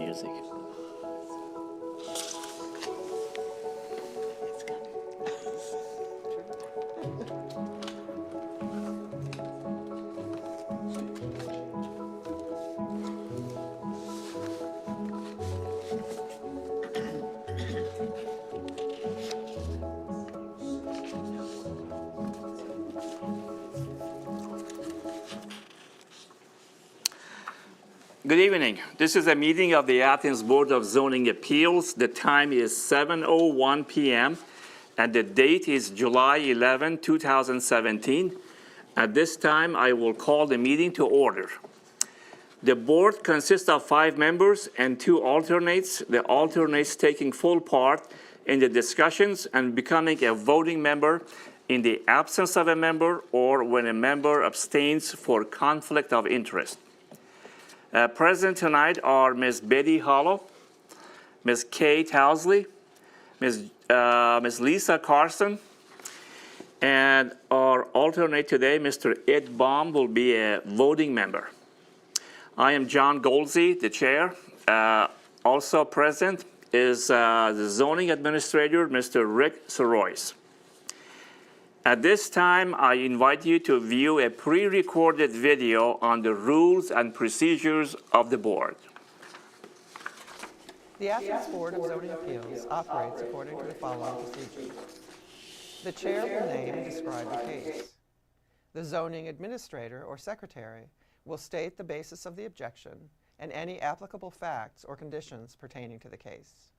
music. Good evening. This is a meeting of the Athens Board of Zoning Appeals. The time is 7:01 p.m. and the date is July 11, 2017. At this time, I will call the meeting to order. The board consists of 5 members and 2 alternates, the alternates taking full part in the discussions and becoming a voting member in the absence of a member or when a member abstains for conflict of interest. Present tonight are Ms. Betty Hollow, Ms. Kate Housley, Ms. Lisa Carson, and our alternate today, Mr. Ed Baum, will be a voting member. I am John Goldsey, the chair. Also present is the zoning administrator, Mr. Rick Sorois. At this time, I invite you to view a pre-recorded video on the rules and procedures of the board. The Athens Board of Zoning Appeals operates according to the following procedures. The chair will name and describe the case. The zoning administrator or secretary will state the basis of the objection and any applicable facts or conditions pertaining to the case.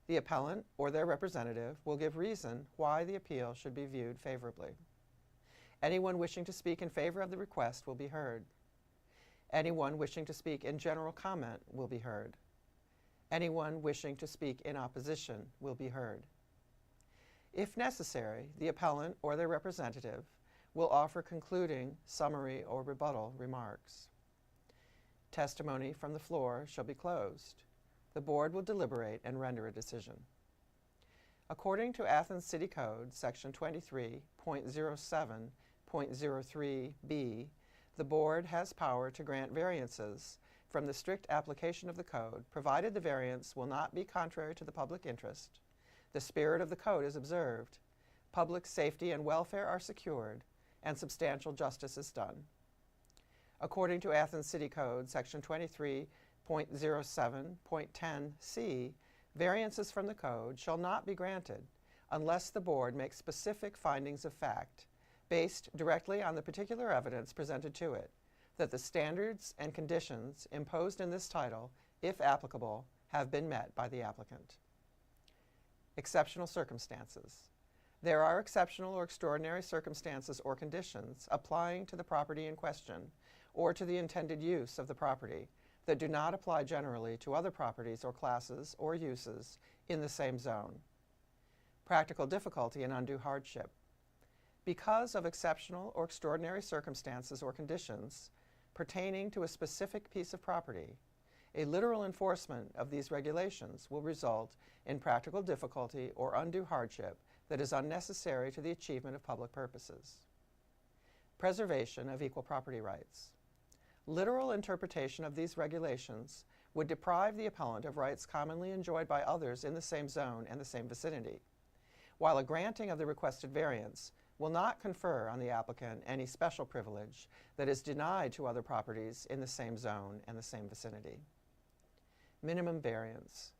The appellant or their representative will give reason why the appeal should be viewed favorably. Anyone wishing to speak in favor of the request will be heard. Anyone wishing to speak in general comment will be heard. Anyone wishing to speak in opposition will be heard. If necessary, the appellant or their representative will offer concluding, summary, or rebuttal remarks. Testimony from the floor shall be closed. The board will deliberate and render a decision. According to Athens City Code, Section 23.07.03b, the board has power to grant variances from the strict application of the code, provided the variance will not be contrary to the public interest, the spirit of the code is observed, public safety and welfare are secured, and substantial justice is done. According to Athens City Code, Section 23.07.10c, variances from the code shall not be granted unless the board makes specific findings of fact based directly on the particular evidence presented to it, that the standards and conditions imposed in this title, if applicable, have been met by the applicant. Exceptional circumstances. There are exceptional or extraordinary circumstances or conditions applying to the property in question or to the intended use of the property that do not apply generally to other properties or classes or uses in the same zone. Practical difficulty and undue hardship. Because of exceptional or extraordinary circumstances or conditions pertaining to a specific piece of property, a literal enforcement of these regulations will result in practical difficulty or undue hardship that is unnecessary to the achievement of public purposes. Preservation of equal property rights. Literal interpretation of these regulations would deprive the appellant of rights commonly enjoyed by others in the same zone and the same vicinity, while a granting of the requested variance will not confer on the applicant any special privilege that is denied to other properties in the same zone and the same vicinity. Minimum variance.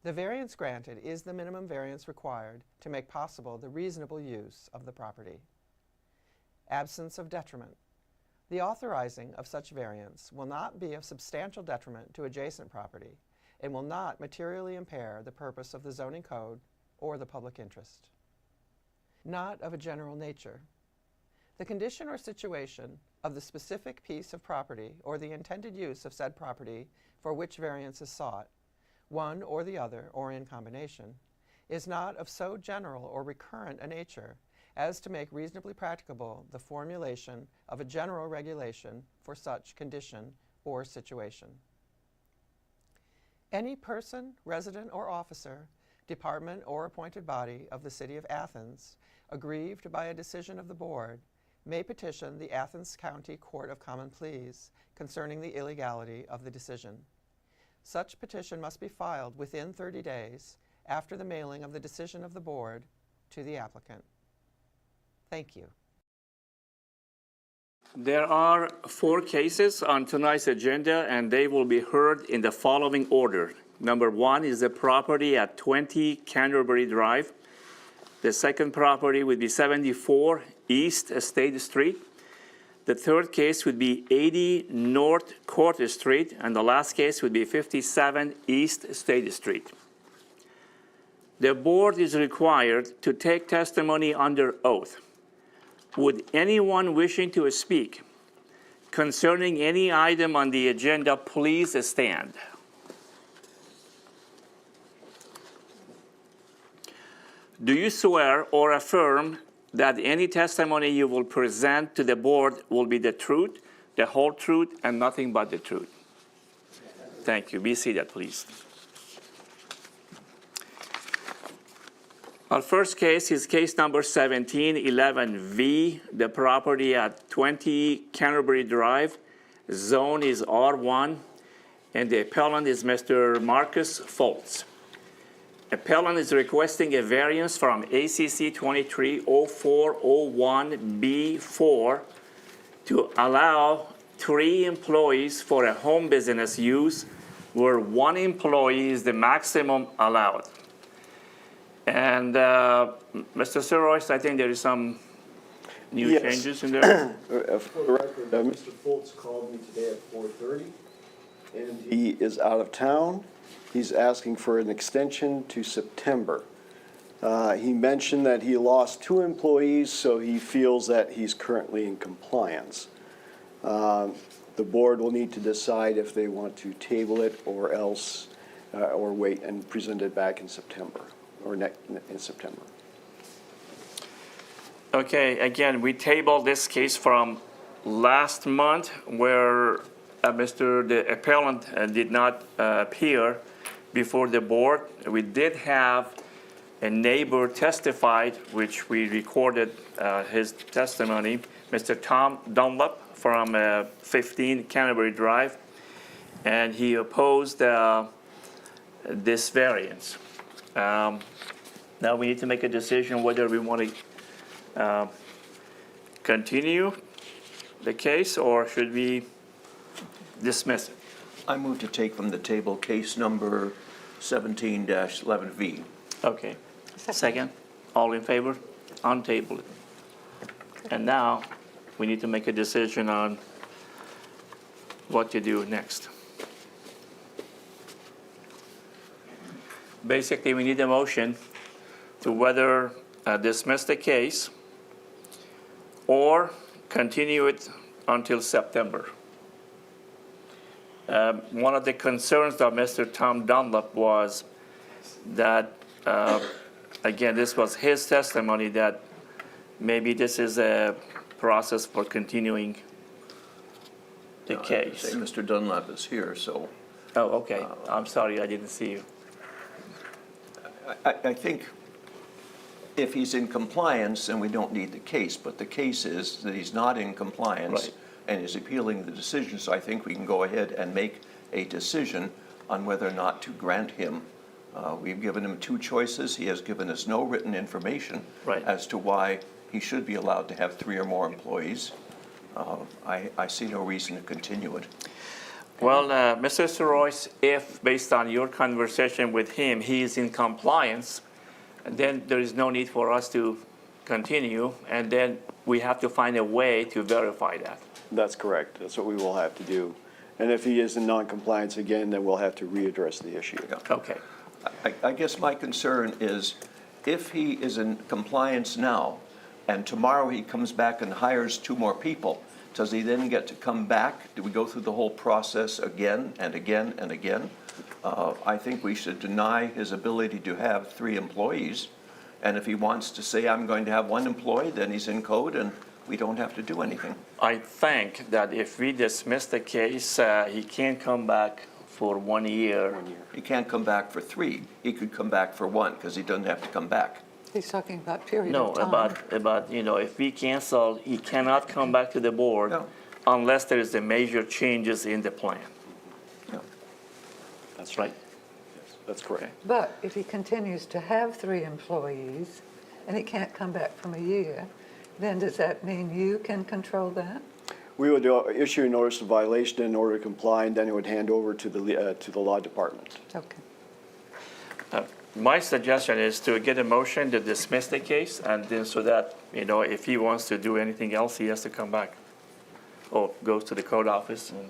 The variance granted is the minimum variance required to make possible the reasonable use of the property. Absence of detriment. The authorizing of such variance will not be of substantial detriment to adjacent property and will not materially impair the purpose of the zoning code or the public interest. Not of a general nature. The condition or situation of the specific piece of property or the intended use of said property for which variance is sought, one or the other or in combination, is not of so general or recurrent a nature as to make reasonably practicable the formulation of a general regulation for such condition or situation. Any person, resident, or officer, department, or appointed body of the City of Athens, aggrieved by a decision of the Board, may petition the Athens County Court of Common Pleas concerning the illegality of the decision. Such petition must be filed within 30 days after the mailing of the decision of the board to the applicant. Thank you. There are 4 cases on tonight's agenda, and they will be heard in the following order. Number 1 is the property at 20 Canterbury Drive. The second property would be 74 East State Street. The third case would be 80 North Court Street, and the last case would be 57 East State Street. The board is required to take testimony under oath. Would anyone wishing to speak concerning any item on the agenda please stand? Do you swear or affirm that any testimony you will present to the board will be the truth, the whole truth, and nothing but the truth? Thank you. Be seated, please. Our first case is case number 1711V, the property at 20 Canterbury Drive. Zone is R1, and the appellant is Mr. Marcus Foltz. Appellant is requesting a variance from ACC 230401B4 to allow 3 employees for a home business use where 1 employee is the maximum allowed. And Mr. Sirois, I think there is some new changes in there. For the record, Mr. Foltz called me today at 4:30, and he is out of town. He's asking for an extension to September. He mentioned that he lost 2 employees, so he feels that he's currently in compliance. The board will need to decide if they want to table it or else, or wait and present it back in September, or in September. Okay, again, we tabled this case from last month where the appellant did not appear before the board. We did have a neighbor testified, which we recorded his testimony, Mr. Tom Dunlap from 15 Canterbury Drive, and he opposed this variance. Now we need to make a decision whether we want to continue the case or should we dismiss it. I move to take from the table case number 17-11V. Okay. Second. All in favor? Untable it. And now we need to make a decision on what to do next. Basically, we need a motion to whether dismiss the case or continue it until September. One of the concerns of Mr. Tom Dunlap was that, again, this was his testimony, that maybe this is a process for continuing the case. Mr. Dunlap is here, so. Oh, okay. I'm sorry, I didn't see you. I think if he's in compliance, then we don't need the case, but the case is that he's not in compliance. Right. And is appealing the decision, so I think we can go ahead and make a decision on whether or not to grant him. We've given him 2 choices. He has given us no written information Right. as to why he should be allowed to have 3 or more employees. I see no reason to continue it. Well, Mr. Sirois, if based on your conversation with him, he is in compliance, then there is no need for us to continue, and then we have to find a way to verify that. That's correct. That's what we will have to do. And if he is in non-compliance again, then we'll have to readdress the issue. Yeah. Okay. I guess my concern is if he is in compliance now and tomorrow he comes back and hires 2 more people, does he then get to come back? Do we go through the whole process again and again and again? I think we should deny his ability to have 3 employees. And if he wants to say, I'm going to have 1 employee, then he's in code and we don't have to do anything. I think that if we dismiss the case, he can't come back for 1 year. He can't come back for 3. He could come back for 1 because he doesn't have to come back. He's talking about period No, of time. about if we cancel, he cannot come back to the board No. unless there is a major changes in the plan. Yeah. That's right? Yes, that's correct. Okay. But if he continues to have 3 employees and he can't come back from a year, then does that mean you can control that? We would issue a notice of violation in order to comply, and then it would hand over to the law department. Okay. My suggestion is to get a motion to dismiss the case, and then so that, if he wants to do anything else, he has to come back or goes to the code office. And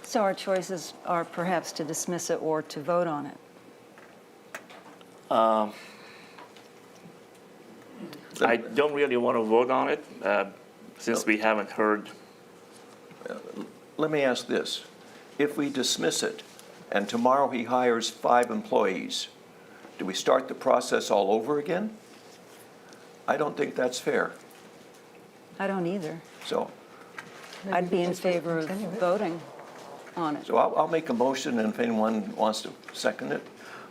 So our choices are perhaps to dismiss it or to vote on it. I don't really want to vote on it since we haven't heard. Let me ask this. If we dismiss it and tomorrow he hires 5 employees, do we start the process all over again? I don't think that's fair. I don't either. So, I'd be in just want to favor of continue it. voting on it. so I'll make a motion, and if anyone wants to second it,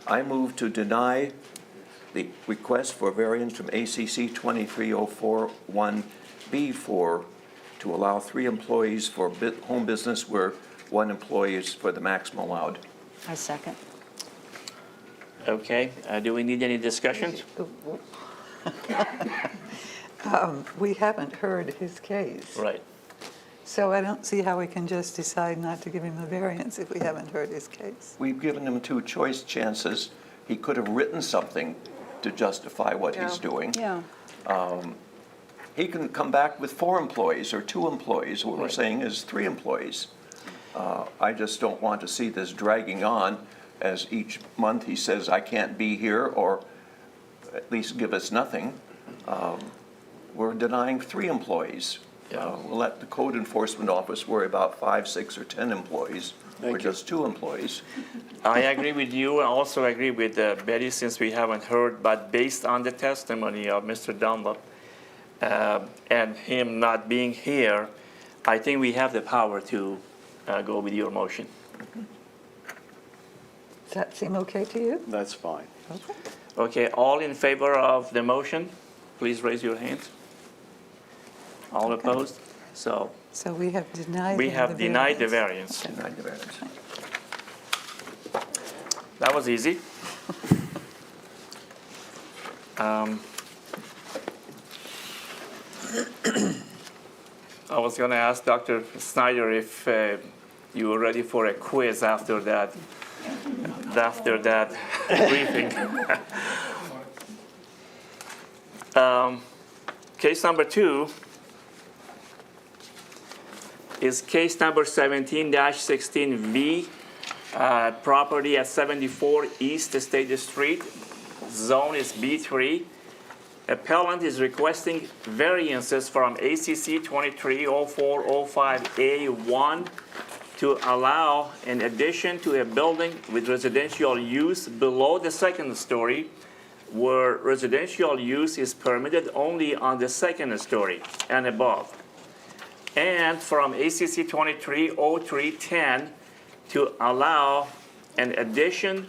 I move to deny the request for variance from ACC 23041B4 to allow 3 employees for home business where 1 employee is for the maximum allowed. I second. Okay, do we need any discussions? We haven't heard his case. Right. So I don't see how we can just decide not to give him a variance if we haven't heard his case. We've given him 2 choice chances. He could have written something to justify what he's doing. Yeah. He can come back with 4 employees or 2 employees. What we're Right. saying is 3 employees. I just don't want to see this dragging on as each month he says, I can't be here, or at least give us nothing. We're denying 3 employees. Yeah. We'll let the code enforcement office worry about 5, 6, or 10 employees, or Thank you. just 2 employees. I agree with you. I also agree with Betty, since we haven't heard, but based on the testimony of Mr. Dunlop and him not being here, I think we have the power to go with your motion. Does that seem okay to you? That's fine. Okay. Okay, all in favor of the motion, please raise your hands. All opposed? So So we have denied we him have denied the variance. variance. Denied the variance. That was easy. I was going to ask Dr. Snyder if you were ready for a quiz after that briefing. Case number 2 is case number 17-16V, property at 74 East State Street. Zone is B3. Appellant is requesting variances from ACC 230405A1 to allow an addition to a building with residential use below the 2nd story, where residential use is permitted only on the 2nd story and above. And from ACC 230310 to allow an addition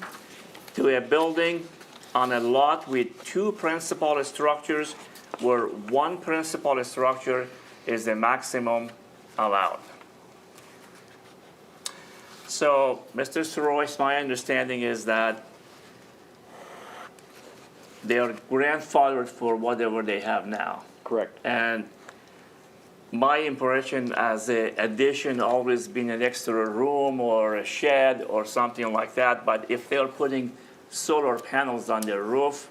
to a building on a lot with 2 principal structures, where 1 principal structure is the maximum allowed. So, Mr. Sorois, my understanding is that they are grandfathered for whatever they have now. Correct. And my impression as an addition always been an extra room or a shed or something like that, but if they're putting solar panels on their roof,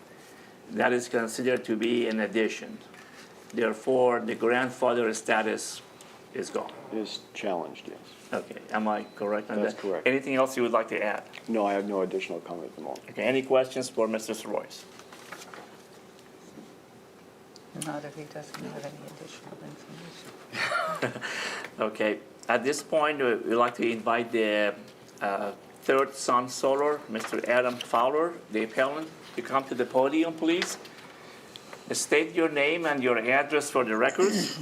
that is considered to be an addition. Therefore, the grandfather status is gone. It is challenged, yes. Okay, am I correct on that? That's correct. Anything else you would like to add? No, I have no additional comment at the moment. Okay, any questions for Mr. Sorois? Not if he doesn't have any additional information. Okay, at this point, we'd like to invite the Third Sun Solar, Mr. Adam Fowler, the appellant, to come to the podium, please. State your name and your address for the records.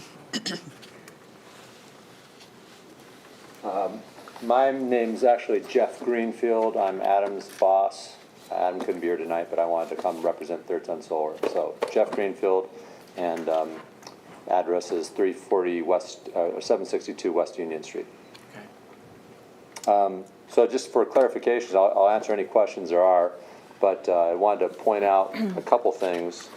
My name's actually Jeff Greenfield. I'm Adam's boss. Adam couldn't be here tonight, but I wanted to come represent Third Sun Solar. So Jeff Greenfield, and address is 340 West, 762 West Union Street. Okay. So just for clarification, I'll answer any questions there are, but I wanted to point out a couple things.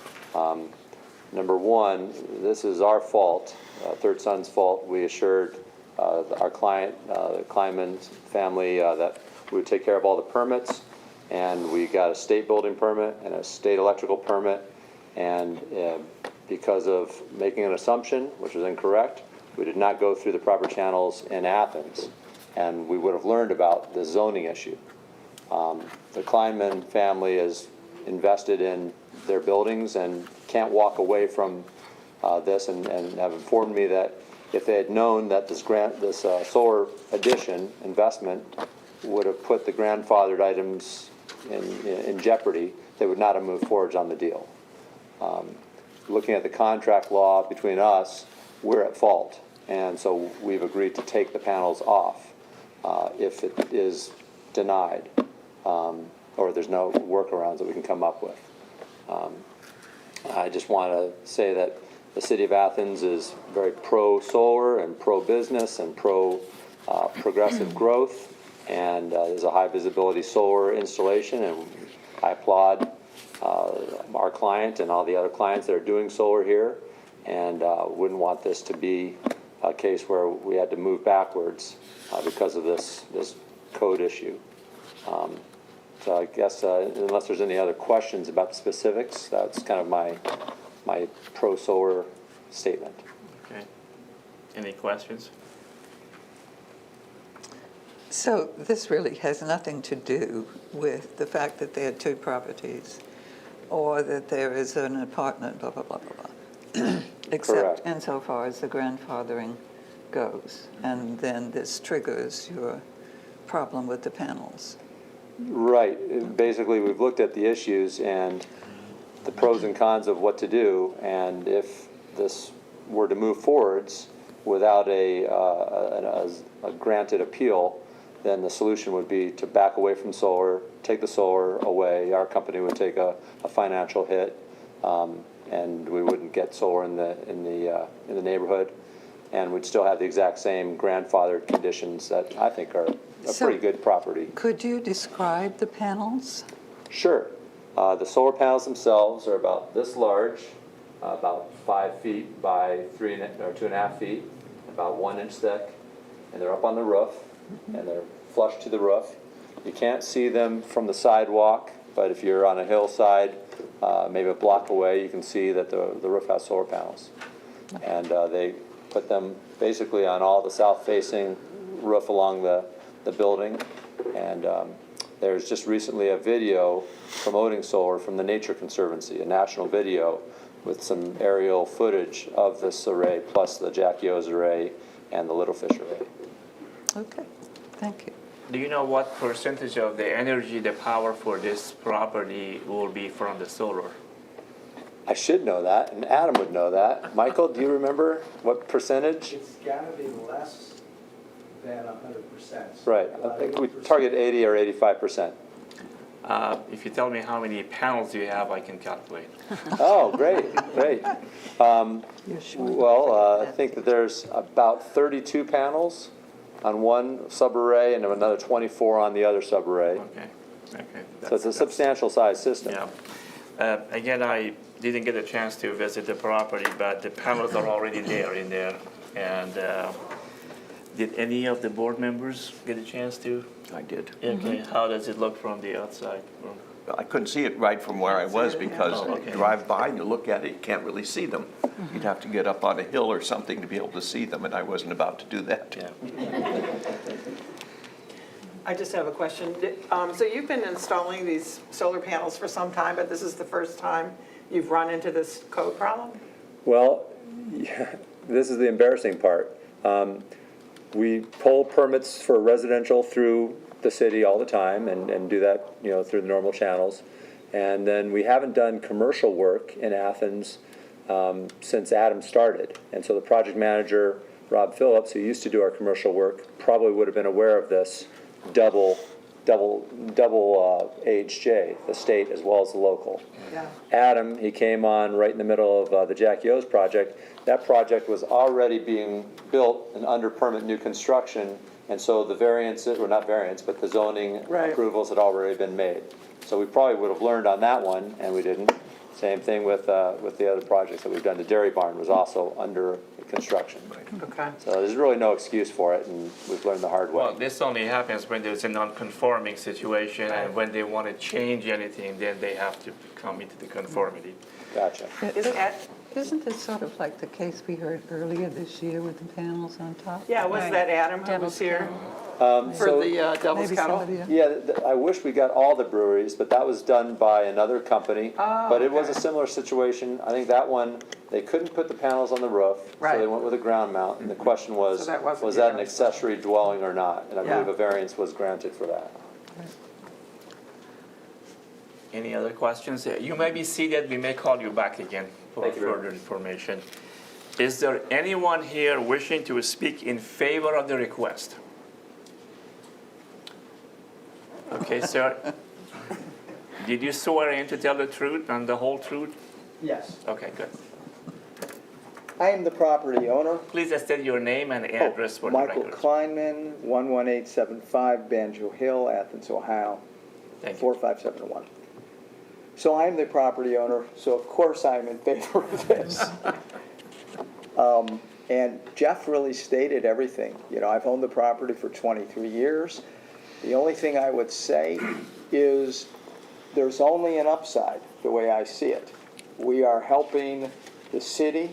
Number one, this is our fault, Third Son's fault. We assured our client, the Kleinman family, that we would take care of all the permits, and we got a state building permit and a state electrical permit, and because of making an assumption, which was incorrect, we did not go through the proper channels in Athens, and we would have learned about the zoning issue. The Kleinman family is invested in their buildings and can't walk away from this, and have informed me that if they had known that this solar addition investment would have put the grandfathered items in jeopardy, they would not have moved forward on the deal. Looking at the contract law between us, we're at fault, and so we've agreed to take the panels off if it is denied, or there's no workarounds that we can come up with. I just want to say that the City of Athens is very pro-solar and pro-business and pro-progressive growth, and there's a high-visibility solar installation, and I applaud our client and all the other clients that are doing solar here, and wouldn't want this to be a case where we had to move backwards because of this code issue. So I guess unless there's any other questions about the specifics, that's kind of my pro-solar statement. Okay. Any questions? So this really has nothing to do with the fact that there are two properties or that there is an apartment, blah, blah, blah, blah, blah. Except Correct. insofar as the grandfathering goes. And then this triggers your problem with the panels. Right. Basically, we've looked at the issues and the pros and cons of what to do, and if this were to move forwards without a granted appeal, then the solution would be to back away from solar, take the solar away. Our company would take a financial hit, and we wouldn't get solar in the neighborhood, and we'd still have the exact same grandfathered conditions that I think are a pretty good property. Could you describe the panels? Sure. The solar panels themselves are about this large, about 5 feet by 2.5 feet, about 1 inch thick, and they're up on the roof, and they're flush to the roof. You can't see them from the sidewalk, but if you're on a hillside, maybe a block away, you can see that the roof has solar panels. And they put them basically on all the south-facing roof along the building, and there's just recently a video promoting solar from the Nature Conservancy, a national video with some aerial footage of this array, plus the Jackie O's array and the Little Fish array. Okay, thank you. Do you know what percentage of the energy, the power for this property will be from the solar? I should know that, and Adam would know that. Michael, do you remember what percentage? It's gotta be less than 100%. Right, I think we target 80 or 85%. If you tell me how many panels you have, I can calculate. Oh, great, great. You're sure? Well, I think that there's about 32 panels on one subarray and another 24 on the other subarray. Okay, okay. So it's a substantial size system. Yeah. Again, I didn't get a chance to visit the property, but the panels are already there in there. And did any of the board members get a chance to? I did. Okay, how does it look from the outside? I couldn't see it right from where I was because Oh, okay. you drive by and you look at it, you can't really see them. You'd have to get up on a hill or something to be able to see them, and I wasn't about to do that. Yeah. I just have a question. So you've been installing these solar panels for some time, but this is the first time you've run into this code problem? Well, yeah, this is the embarrassing part. We pull permits for residential through the city all the time and do that, through the normal channels. And then we haven't done commercial work in Athens since Adam started. And so the project manager, Rob Phillips, who used to do our commercial work, probably would have been aware of this double double HJ, the state as well as the local. Yeah. Adam, he came on right in the middle of the Jackie O's project. That project was already being built and under permit new construction, and so the variances, or not variance, but the zoning Right. approvals had already been made. So we probably would have learned on that one, and we didn't. Same thing with the other projects that we've done. The dairy barn was also under construction. Okay. So there's really no excuse for it, and we've learned the hard way. Well, this only happens when there's a non-conforming situation, and when they want to change anything, then they have to come into the conformity. Gotcha. Isn't this sort of like the case we heard earlier this year with the panels on top? Yeah, was that Adam who was here for So- the Devil's Maybe Kettle? somebody else. Yeah, I wish we got all the breweries, but that was done by another company. Oh, But it was a okay. similar situation. I think that one, they couldn't put the panels on the roof, so Right. they went with a ground mount. And the question was, So that wasn't was that an your- accessory dwelling or not? And I Yeah. believe a variance was granted for that. Any other questions? You may be seated, we may call you back again for Thank you very further information. Is there anyone here wishing to speak in favor of the request? Okay, sir. Did you swear in to tell the truth and the whole truth? Yes. Okay, good. I am the property owner. Please state your name and address for the Michael record. Kleinman, 11875 Banjo Hill, Athens, Ohio, Thank you. 45701. So I am the property owner, so of course I'm in favor of this. And Jeff really stated everything. You know, I've owned the property for 23 years. The only thing I would say is there's only an upside, the way I see it. We are helping the city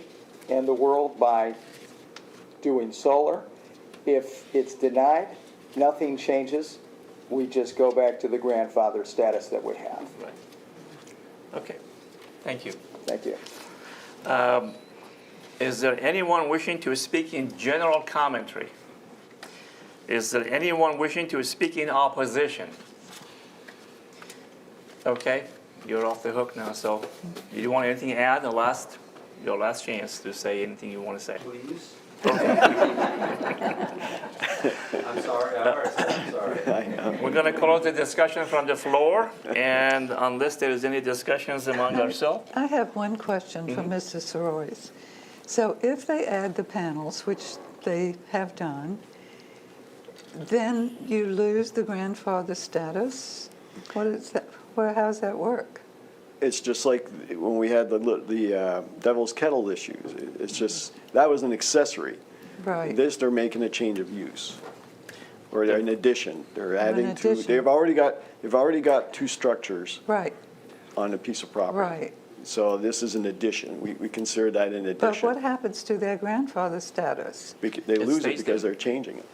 and the world by doing solar. If it's denied, nothing changes. We just go back to the grandfather status that we have. Right. Okay, thank you. Thank you. Is there anyone wishing to speak in general commentary? Is there anyone wishing to speak in opposition? Okay, you're off the hook now, so do you want anything to add? Your last chance to say anything you want to say. Please. I'm sorry, I'm sorry. We're going to close the discussion from the floor, and unless there is any discussions among ourselves. I have one question for Mr. Sorois. So if they add the panels, which they have done, then you lose the grandfather status? What is that? How does that work? It's just like when we had the Devil's Kettle issues. It's just, that was an accessory. Right. This, they're making a change of use, or an addition. They're adding to, addition. they've already got two structures Right, on a piece of property. right. So this is an addition. We consider that an But addition. what happens to their grandfather status? They It lose stays it because there. they're changing it.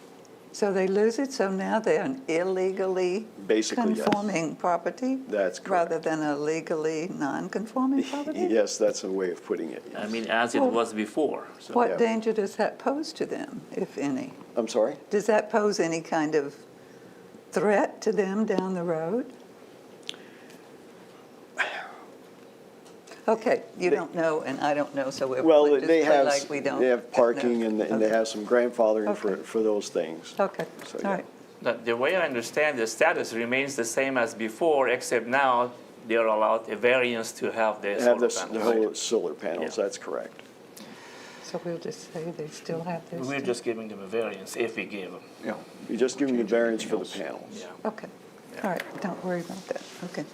So they lose it, so now they're an illegally Basically, yes. conforming property? That's correct. Rather than a legally non-conforming property? Yes, that's a way of putting it. I mean, as it Well, was before. So. What Yeah. danger does that pose to them, if any? I'm sorry? Does that pose any kind of threat to them down the road? Okay, you don't know, and I don't know, so we'll Well, just they play have, like we don't. they have parking and they Okay. have some grandfathering Okay. for those things. Okay, So, all yeah. right. The way I understand the status remains the same as before, except now they're allowed a variance to have the Have solar the panels. whole solar panels, Yeah. that's correct. So we'll just say they still have this? We're just giving them a variance if we give them. Yeah. You're just giving the variance for the panels. Yeah. Okay, all right, don't worry about that, okay.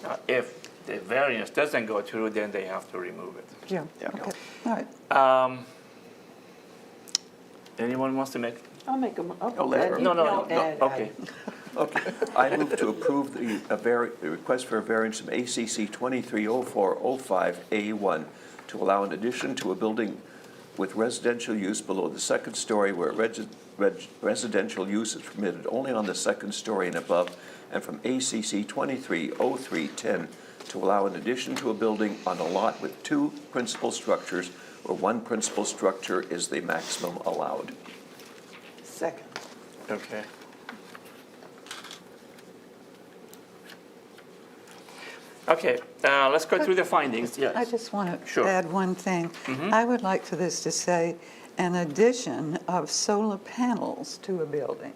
Now, if the variance doesn't go through, then they have to remove it. Yeah, Yeah. okay, all right. Anyone wants to make? I'll make a, Oh, later. No, okay. Okay, I move to approve the request for a variance from ACC 230405A1 to allow an addition to a building with residential use below the second story where residential use is permitted only on the second story and above, and from ACC 230310 to allow an addition to a building on a lot with two principal structures where one principal structure is the maximum allowed. second. Okay. Okay, let's go through the findings, yes. I just want Sure. to add one thing. I would like for this to say an addition of solar panels to a building,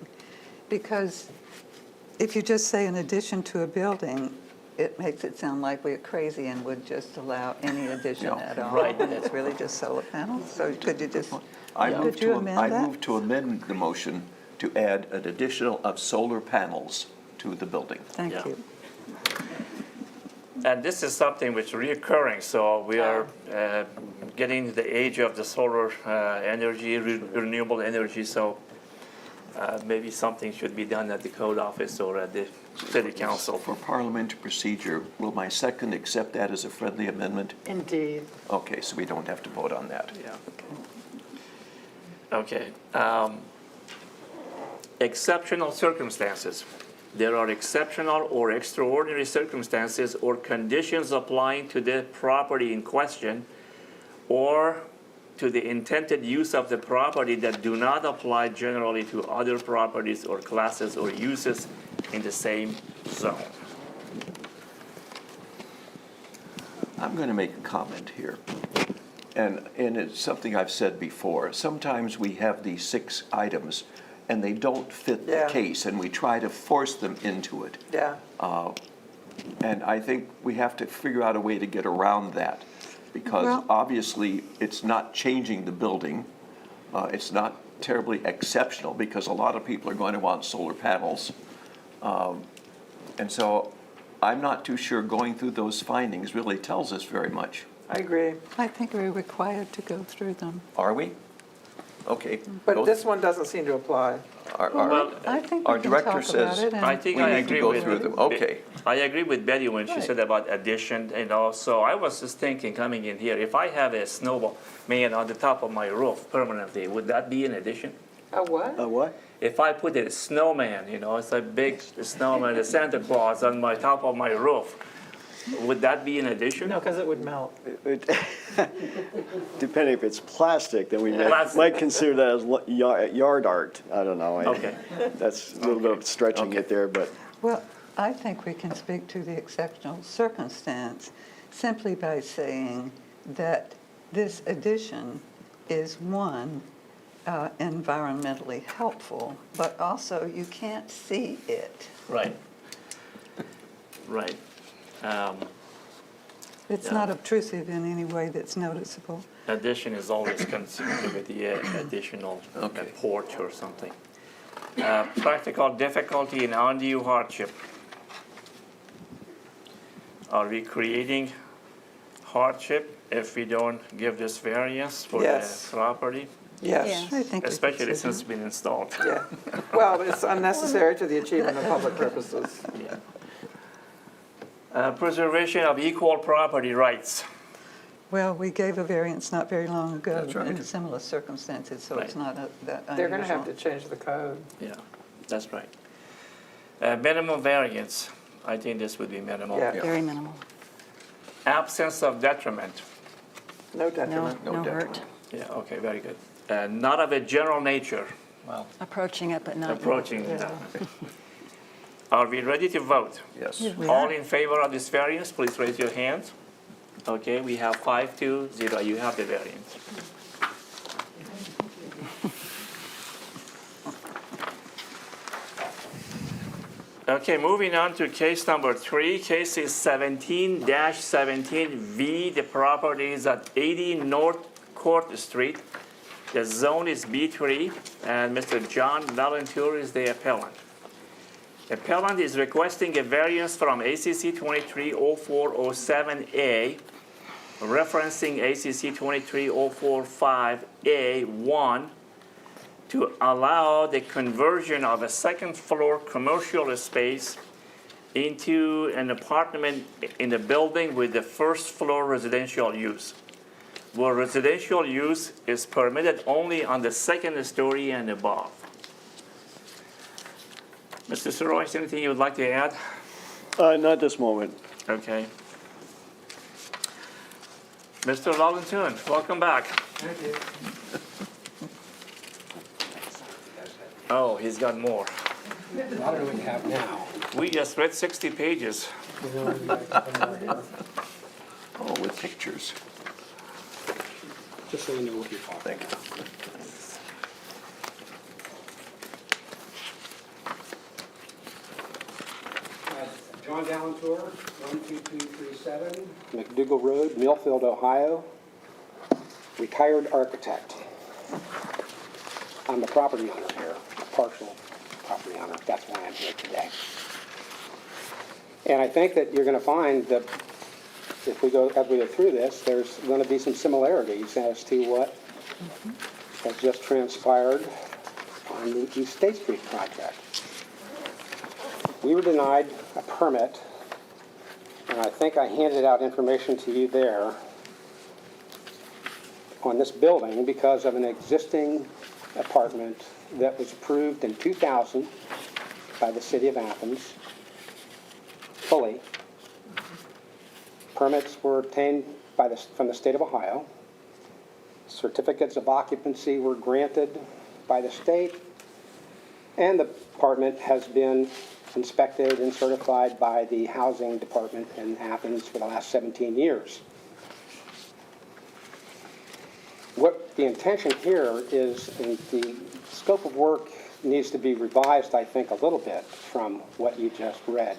because if you just say in addition to a building, it makes it sound like we're crazy and would just allow any addition Yeah. at all. Right. And it's really just solar panels. So could you just, I move could you to, amend I that? move to amend the motion to add an additional of solar panels to the building. Thank Yeah. you. And this is something which is reoccurring, so we are getting the age of the solar energy, renewable energy, so maybe something should be done at the code office or at the city council. For parliamentary procedure, will my second accept that as a friendly amendment? Indeed. Okay, so we don't have to vote on that. Yeah. Okay. Exceptional circumstances. There are exceptional or extraordinary circumstances or conditions applying to the property in question or to the intended use of the property that do not apply generally to other properties or classes or uses in the same zone. I'm going to make a comment here. And it's something I've said before. Sometimes we have these 6 items and they don't fit the Yeah. case and we try to force them into it. Yeah. And I think we have to figure out a way to get around that, because Well- obviously it's not changing the building. It's not terribly exceptional, because a lot of people are going to want solar panels. And so I'm not too sure going through those findings really tells us very much. I agree. I think we're required to go through them. Are we? Okay. But Go- this one doesn't seem to apply. Well, I think Our we can director talk says about it. I And think we I need to agree go with through them. Okay. I agree with Betty when she said about addition, so I was just thinking coming in here, if I have a snowball man on the top of my roof permanently, would that be an addition? A what? A what? If I put a snowman, it's a big snowman, a Santa Claus on my top of my roof, would that be an addition? No, because it would melt. Depending if it's plastic, then we Plastic. might consider that as yard art. I don't know. Okay. That's a little bit of stretching it there, but Well, I think we can speak to the exceptional circumstance simply by saying that this addition is, one, environmentally helpful, but also you can't see it. Right. Right. It's Yeah. not obtrusive in any way that's noticeable. Addition is always considered with the additional Okay. porch or something. Practical difficulty and undue hardship. Are we creating hardship if we don't give this variance for the Yes. property? Yes. I think we could Especially say since it's that. been installed. Yeah. Well, it's unnecessary to the achievement of public purposes. Yeah. Preservation of equal property rights. Well, we gave a variance not very long ago That's right. in similar circumstances, so it's Right. not that unusual. They're going to have to change the code. Yeah, that's right. Minimum variance, I think this would be minimal. Yeah. Very minimal. Absence of detriment. No No, detriment. no hurt. Yeah, okay, very good. Not of a general nature. Well, Approaching it, but not. approaching that. Are we ready to vote? Yes. We All are. in favor of this variance, please raise your hands. Okay, we have 5-0, you have the variance. Okay, moving on to case number 3. Case is 17-17V. The property is at 80 North Court Street. The zone is B3, and Mr. John Valentour is the appellant. Appellant is requesting a variance from ACC 230407A, referencing ACC 23045A1, to allow the conversion of a second-floor commercial space into an apartment in the building with the first-floor residential use, where residential use is permitted only on the second story and above. Mr. Sorois, anything you would like to add? not this moment. Okay. Mr. Valentin, welcome back. Thank you. Oh, he's got more. I don't know what you have now. We just read 60 pages. Oh, with pictures. Just so you know what you're talking Thank you. Gallantor, 12237. McDougal Road, Millfield, Ohio. Retired architect. I'm a property owner here, a partial property owner. That's why I'm here today. And I think that you're going to find that if we go, as we go through this, there's going to be some similarities as to what has just transpired on the East State Street project. We were denied a permit, and I think I handed out information to you there on this building because of an existing apartment that was approved in 2000 by the city of Athens, fully. Permits were obtained from the state of Ohio. Certificates of occupancy were granted by the state, and the apartment has been inspected and certified by the housing department in Athens for the last 17 years. What the intention here is, and the scope of work needs to be revised, I think, a little bit from what you just read.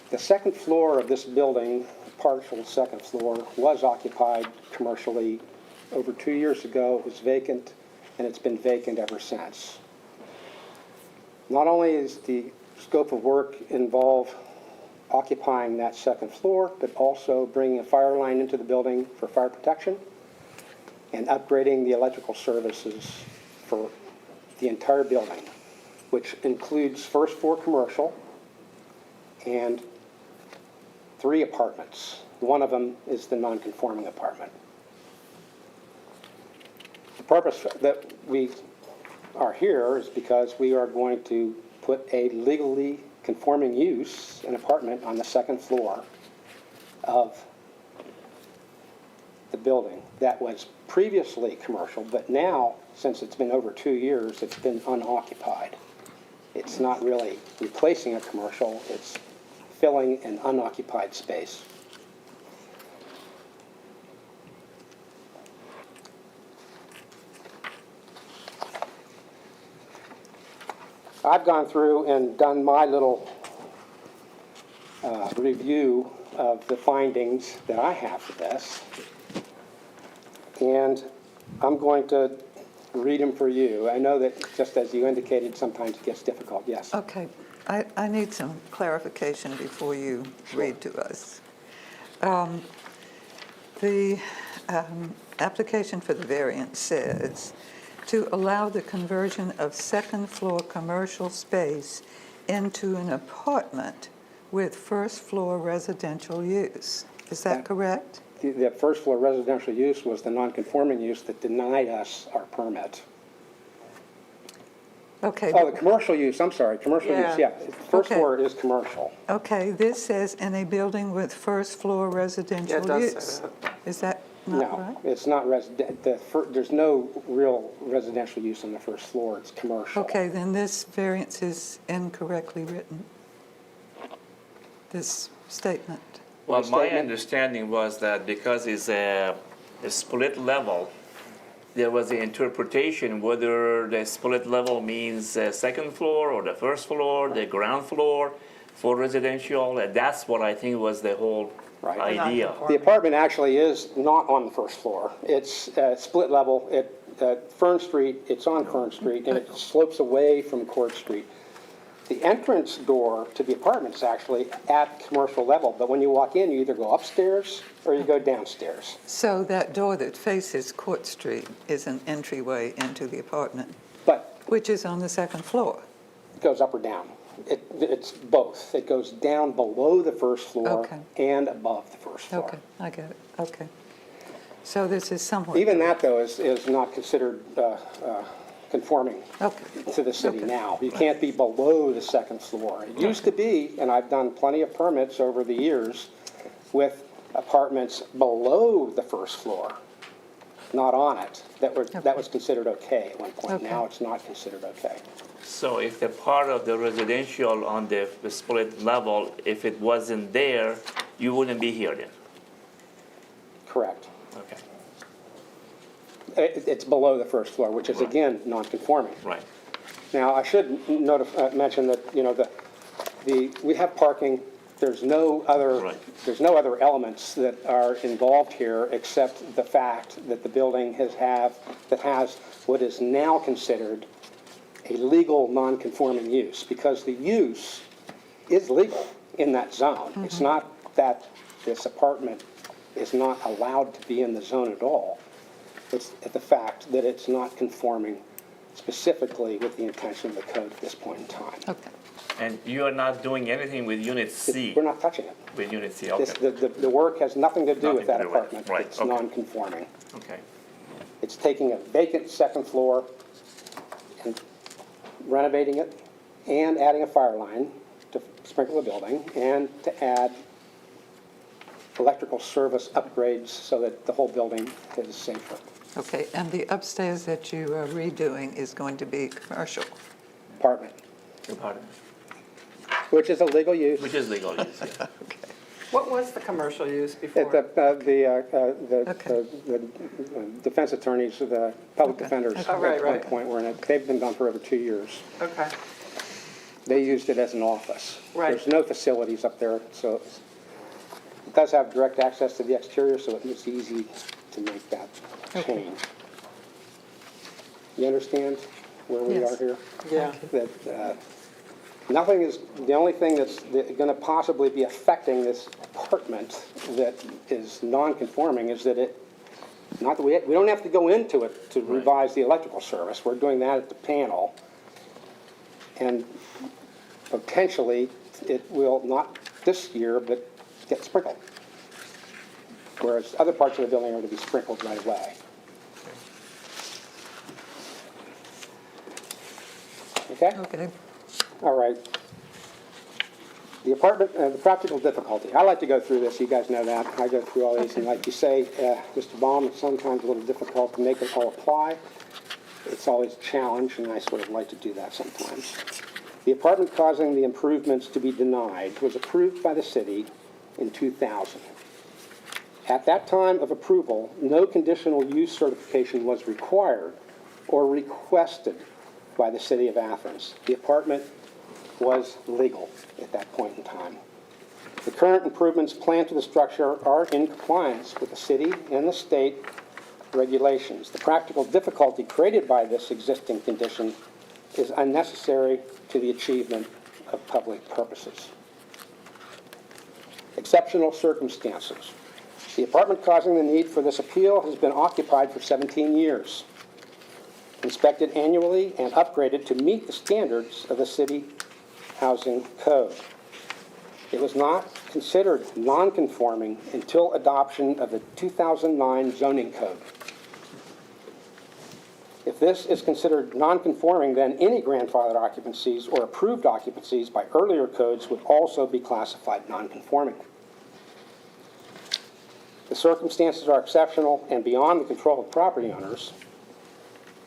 The second floor of this building, partial second floor, was occupied commercially over 2 years ago. It was vacant, and it's been vacant ever since. Not only is the scope of work involve occupying that second floor, but also bringing a fire line into the building for fire protection and upgrading the electrical services for the entire building, which includes first floor commercial and 3 apartments. One of them is the non-conforming apartment. The purpose that we are here is because we are going to put a legally conforming use, an apartment, on the second floor of the building that was previously commercial, but now, since it's been over 2 years, it's been unoccupied. It's not really replacing a commercial, it's filling an unoccupied space. I've gone through and done my little review of the findings that I have for this, and I'm going to read them for you. I know that, just as you indicated, sometimes it gets difficult. Yes? Okay, I need some clarification before you read to us. The application for the variance says to allow the conversion of second floor commercial space into an apartment with first floor residential use. Is that correct? The first floor residential use was the non-conforming use that denied us our permit. Okay. Oh, the commercial use, I'm sorry, commercial use, yeah. First Okay. floor is commercial. Okay, this says in a building with first floor residential Yeah, it does use. say Is that not No, right? it's not resident, there's no real residential use on the first floor, it's commercial. Okay, then this variance is incorrectly written, this statement. Well, my statement? understanding was that because it's a split level, there was the interpretation whether the split level means second floor or the first floor, the ground floor for residential. And that's what I think was the whole Right. idea. The apartment actually is not on the first floor. It's split level. Fern Street, it's on Fern Street, and it slopes away from Court Street. The entrance door to the apartment is actually at commercial level, but when you walk in, you either go upstairs or you go downstairs. So that door that faces Court Street is an entryway into the apartment, But which is on the second floor. it goes up or down. It's both. It goes down below the first floor Okay. and above the first floor. Okay, I get it, okay. So this is somewhat. Even that, though, is not considered conforming Okay. to the city Okay. now. You can't be below the second floor. It used to be, and I've done plenty of permits over the years with apartments below the first floor, not on it. That was considered okay at one point. Okay. Now it's not considered okay. So if the part of the residential on the split level, if it wasn't there, you wouldn't be here then? Correct. Okay, It's below the first floor, which is, again, non-conforming. right. Now, I should mention that, we have parking. There's no other elements that are involved here except the fact that the building has what is now considered a legal non-conforming use, because the use is legal in that zone. It's not that this apartment is not allowed to be in the zone at all. It's the fact that it's not conforming specifically with the intention of the code at this point in time. Okay. And you are not doing anything with Unit C? We're not touching it. With Unit C, okay. The work has nothing to do with that Nothing to do with it. apartment. Right, It's okay. non-conforming. Okay. It's taking a vacant second floor and renovating it and adding a fire line to sprinkle the building and to add electrical service upgrades so that the whole building is safer. Okay, and the upstairs that you are redoing is going to be commercial? Apartment, Apartment. which is a legal use. Which is legal use, yeah. What was the commercial use before? The defense attorneys, the public Okay. defenders Oh, right, at one right. point were in it. They've been gone for over 2 years. Okay, They used it as an office. Right. There's no facilities up there, so it does have direct access to the exterior, so it's easy to make that change. You understand where we Yes. are here? yeah. That nothing is, the only thing that's going to possibly be affecting this apartment that is non-conforming is that it, not that we don't have to go into it to revise the electrical service. We're doing that at the panel. And potentially, it will not this year, but get sprinkled. Whereas other parts of the building are to be sprinkled right away. Okay? Okay. All right. The apartment, the practical difficulty. I like to go through this, you guys know that. I go through all these, and like you say, Mr. Baum, it's sometimes a little difficult to make it all apply. It's always a challenge, and I sort of like to do that sometimes. The apartment causing the improvements to be denied was approved by the city in 2000. At that time of approval, no conditional use certification was required or requested by the city of Athens. The apartment was legal at that point in time. The current improvements planned to the structure are in compliance with the city and the state regulations. The practical difficulty created by this existing condition is unnecessary to the achievement of public purposes. Exceptional circumstances. The apartment causing the need for this appeal has been occupied for 17 years, inspected annually and upgraded to meet the standards of the city housing code. It was not considered non-conforming until adoption of the 2009 zoning code. If this is considered non-conforming, then any grandfathered occupancies or approved occupancies by earlier codes would also be classified non-conforming. The circumstances are exceptional and beyond the control of property owners.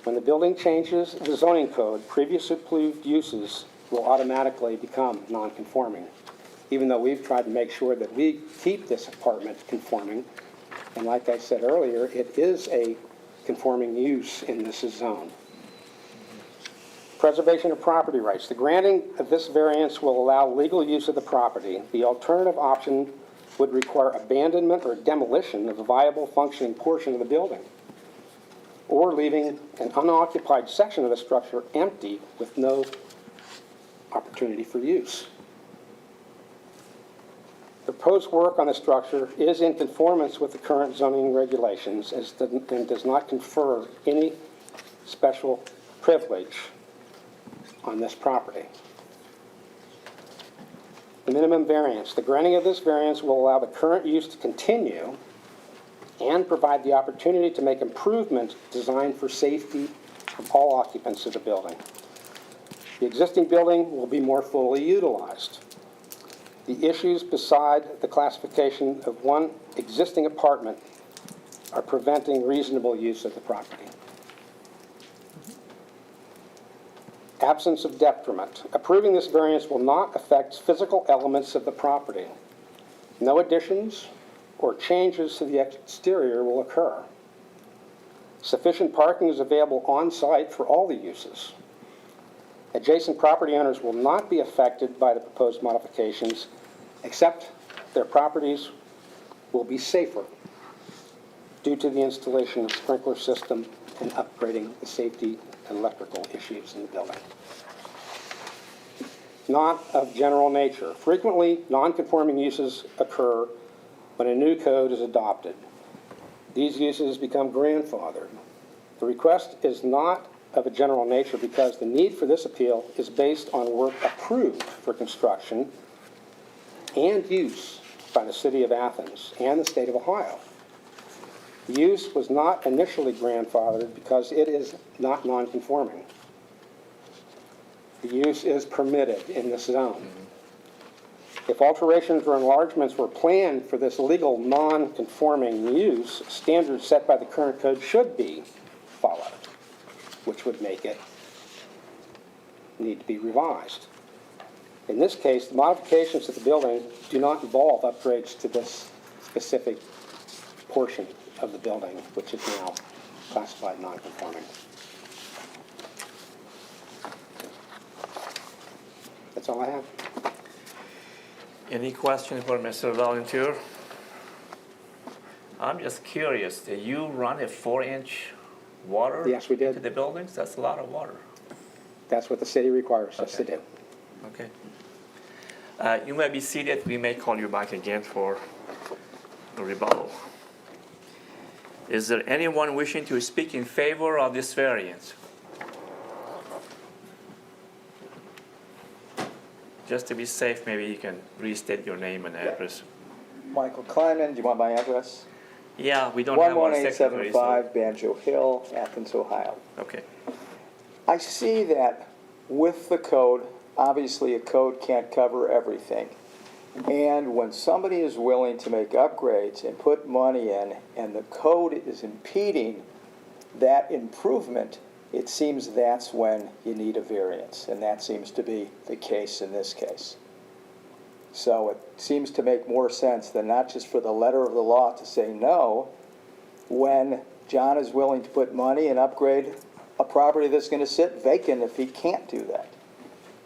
When the building changes the zoning code, previously approved uses will automatically become non-conforming, even though we've tried to make sure that we keep this apartment conforming. And like I said earlier, it is a conforming use in this zone. Preservation of property rights. The granting of this variance will allow legal use of the property. The alternative option would require abandonment or demolition of a viable functioning portion of the building, or leaving an unoccupied section of the structure empty with no opportunity for use. The proposed work on the structure is in conformance with the current zoning regulations and does not confer any special privilege on this property. The minimum variance. The granting of this variance will allow the current use to continue and provide the opportunity to make improvements designed for safety of all occupants of the building. The existing building will be more fully utilized. The issues beside the classification of one existing apartment are preventing reasonable use of the property. Absence of detriment. Approving this variance will not affect physical elements of the property. No additions or changes to the exterior will occur. Sufficient parking is available on site for all the uses. Adjacent property owners will not be affected by the proposed modifications, except their properties will be safer due to the installation of sprinkler system and upgrading the safety and electrical issues in the building. Not of general nature. Frequently, non-conforming uses occur when a new code is adopted. These uses become grandfathered. The request is not of a general nature because the need for this appeal is based on work approved for construction and use by the City of Athens and the State of Ohio. The use was not initially grandfathered because it is not non-conforming. The use is permitted in this zone. If alterations or enlargements were planned for this legal non-conforming use, standards set by the current code should be followed, which would make it need to be revised. In this case, the modifications to the building do not involve upgrades to this specific portion of the building, which is now classified non-conforming. That's all I have. Any questions for Mr. Volunteer? I'm just curious, did you run a 4-inch water Yes, we did. to the buildings? That's a lot of water. That's what the city requires us to do. Okay. You may be seated. We may call you back again for a rebuttal. Is there anyone wishing to speak in favor of this variance? Just to be safe, maybe you can restate your name and address. Michael Kleinman, do you want my address? Yeah, we don't have our secretary. 11875 Banjo Hill, Athens, Ohio. Okay. I see that with the code, obviously a code can't cover everything. And when somebody is willing to make upgrades and put money in, and the code is impeding that improvement, it seems that's when you need a variance, and that seems to be the case in this case. So it seems to make more sense than not just for the letter of the law to say no, when John is willing to put money and upgrade a property that's going to sit vacant if he can't do that.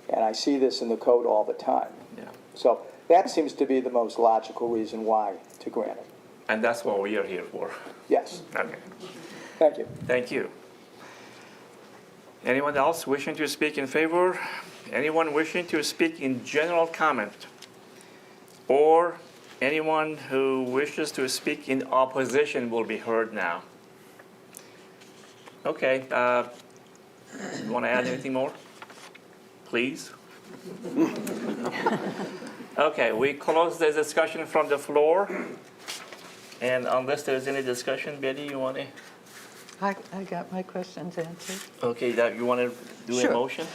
And I see this in the code all the time. Yeah. So that seems to be the most logical reason why to grant it. And that's what we are here for. Yes. Okay. Thank you. Thank you. Anyone else wishing to speak in favor? Anyone wishing to speak in general comment? Or anyone who wishes to speak in opposition will be heard now. Okay. You want to add anything more? Please. Okay, we close the discussion from the floor. And unless there's any discussion, Betty, you want to? I got my questions answered. Okay, that you want to do a Sure. motion?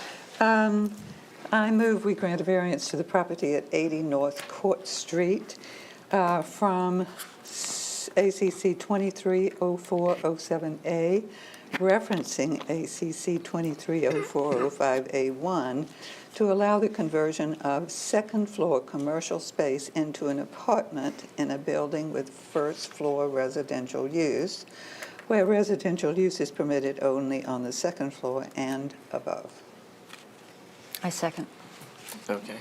I move we grant a variance to the property at 80 North Court Street from ACC 230407A, referencing ACC 230405A1, to allow the conversion of second-floor commercial space into an apartment in a building with first-floor residential use, where residential use is permitted only on the second floor and above. I second. Okay.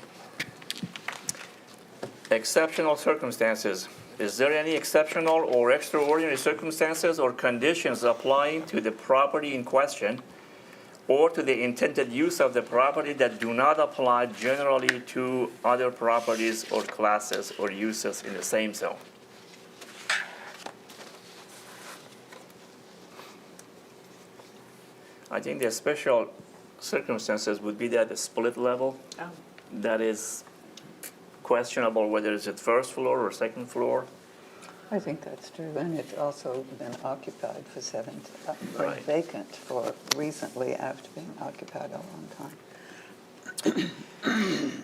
Exceptional circumstances. Is there any exceptional or extraordinary circumstances or conditions applying to the property in question or to the intended use of the property that do not apply generally to other properties or classes or uses in the same zone? I think the special circumstances would be that the split level. That is questionable whether it's at first floor or second floor. I think that's true, and it's also been occupied for Right. vacant for recently after being occupied a long time.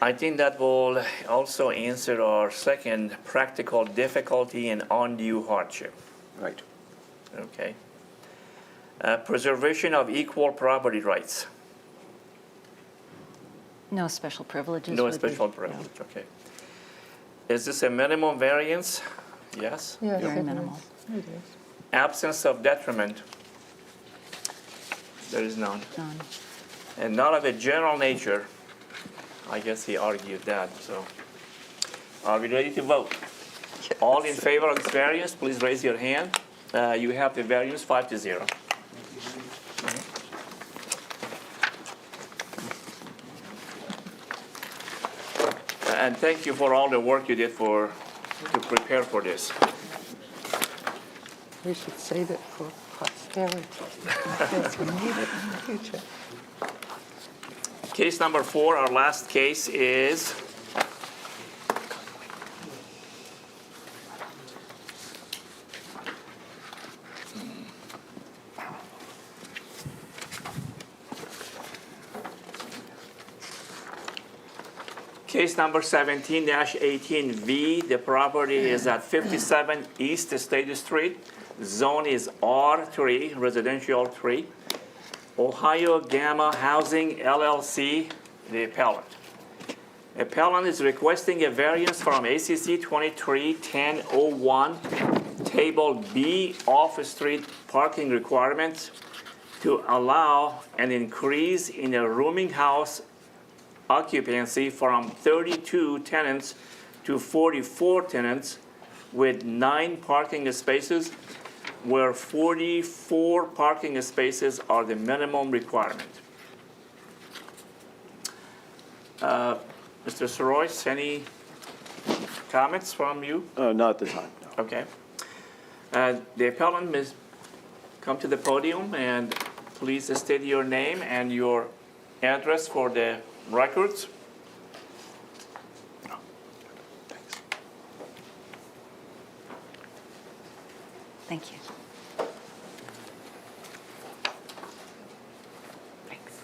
I think that will also answer our second practical difficulty and undue hardship. Right. Okay. Preservation of equal property rights. No special privileges. No would be- special privilege, okay. Is this a minimum variance? Yes. Yes, Very it minimal. is. It is. Absence of detriment? There is none. None. and not of a general nature. I guess he argued that, so. Are we ready to vote? All in favor of this variance, please raise your hand. You have the variance 5-0. And thank you for all the work you did to prepare for this. We should save it for posterity. Yes, we need it in the future. Case number 4, our last case is case number 17-18V. The property is at 57 East State Street. Zone is R3, residential 3. Ohio Gamma Housing LLC, the appellant. Appellant is requesting a variance from ACC 23-1001, Table B off-street parking requirements to allow an increase in a rooming house occupancy from 32 tenants to 44 tenants with 9 parking spaces, where 44 parking spaces are the minimum requirement. Mr. Sorois, any comments from you? Not at the time, no. Okay. The appellant, Ms., come to the podium and please state your name and your address for the records. Thank you. Thanks.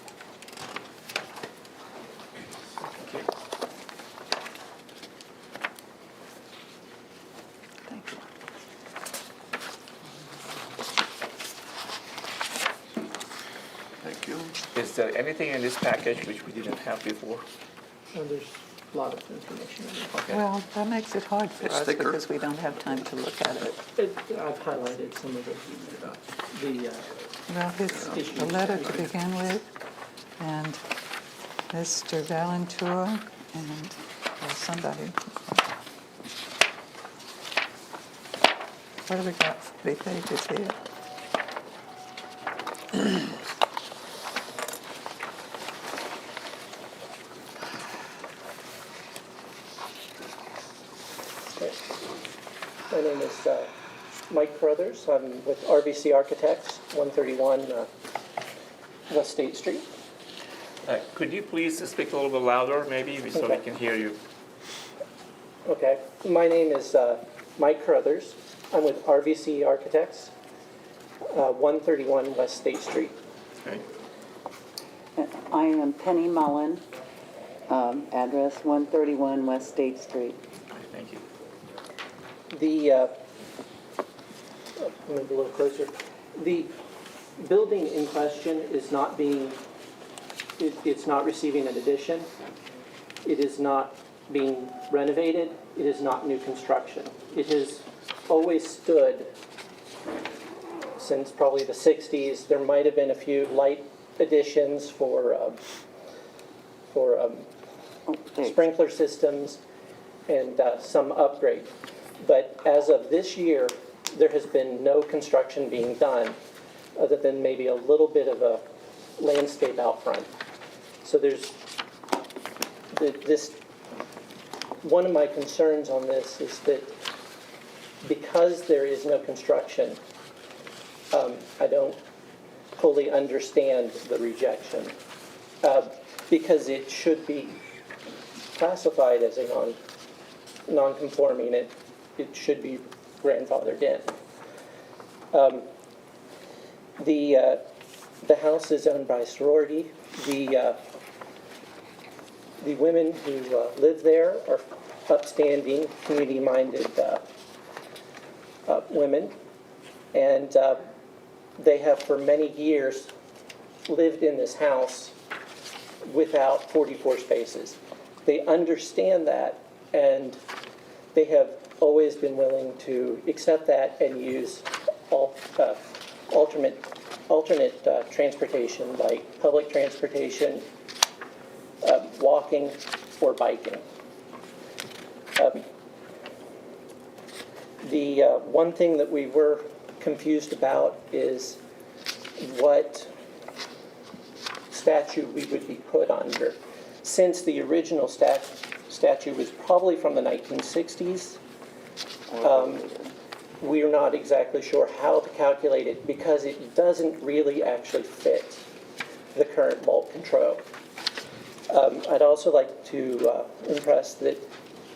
Thank you. Thank you. Is there anything in this package which we didn't have before? There's a lot of information in Okay. Well, that makes it hard for It's us thicker. because we don't have time to look at it. it. I've highlighted some of the Well, here's the letter to begin with, and Mr. Valentour, and somebody. What have we got? 40 pages here. My name is Mike Carruthers. I'm with RBC Architects, 131 West State Street. Could you please speak a little bit louder, maybe, so we Okay. can hear you? Okay. My name is Mike Carruthers. I'm with RBC Architects, 131 West State Street. Okay. I am Penny Mullen, address 131 West State Street. Okay, thank you. Move a little closer. The building in question is not being, it's not receiving an addition. It is not being renovated. It is not new construction. It has always stood since probably the 60s. There might have been a few light additions for sprinkler systems and some upgrade. But as of this year, there has been no construction being done other than maybe a little bit of a landscape out front. So there's this, one of my concerns on this is that because there is no construction, I don't fully understand the rejection, because it should be classified as a non-conforming. It should be grandfathered in. The house is owned by a sorority. The women who live there are upstanding, community-minded women, and they have for many years lived in this house without 44 spaces. They understand that, and they have always been willing to accept that and use alternate transportation, like public transportation, walking, or biking. The one thing that we were confused about is what statute we would be put under. Since the original statute was probably from the 1960s, we're not exactly sure how to calculate it because it doesn't really actually fit the current bulk control. I'd also like to impress that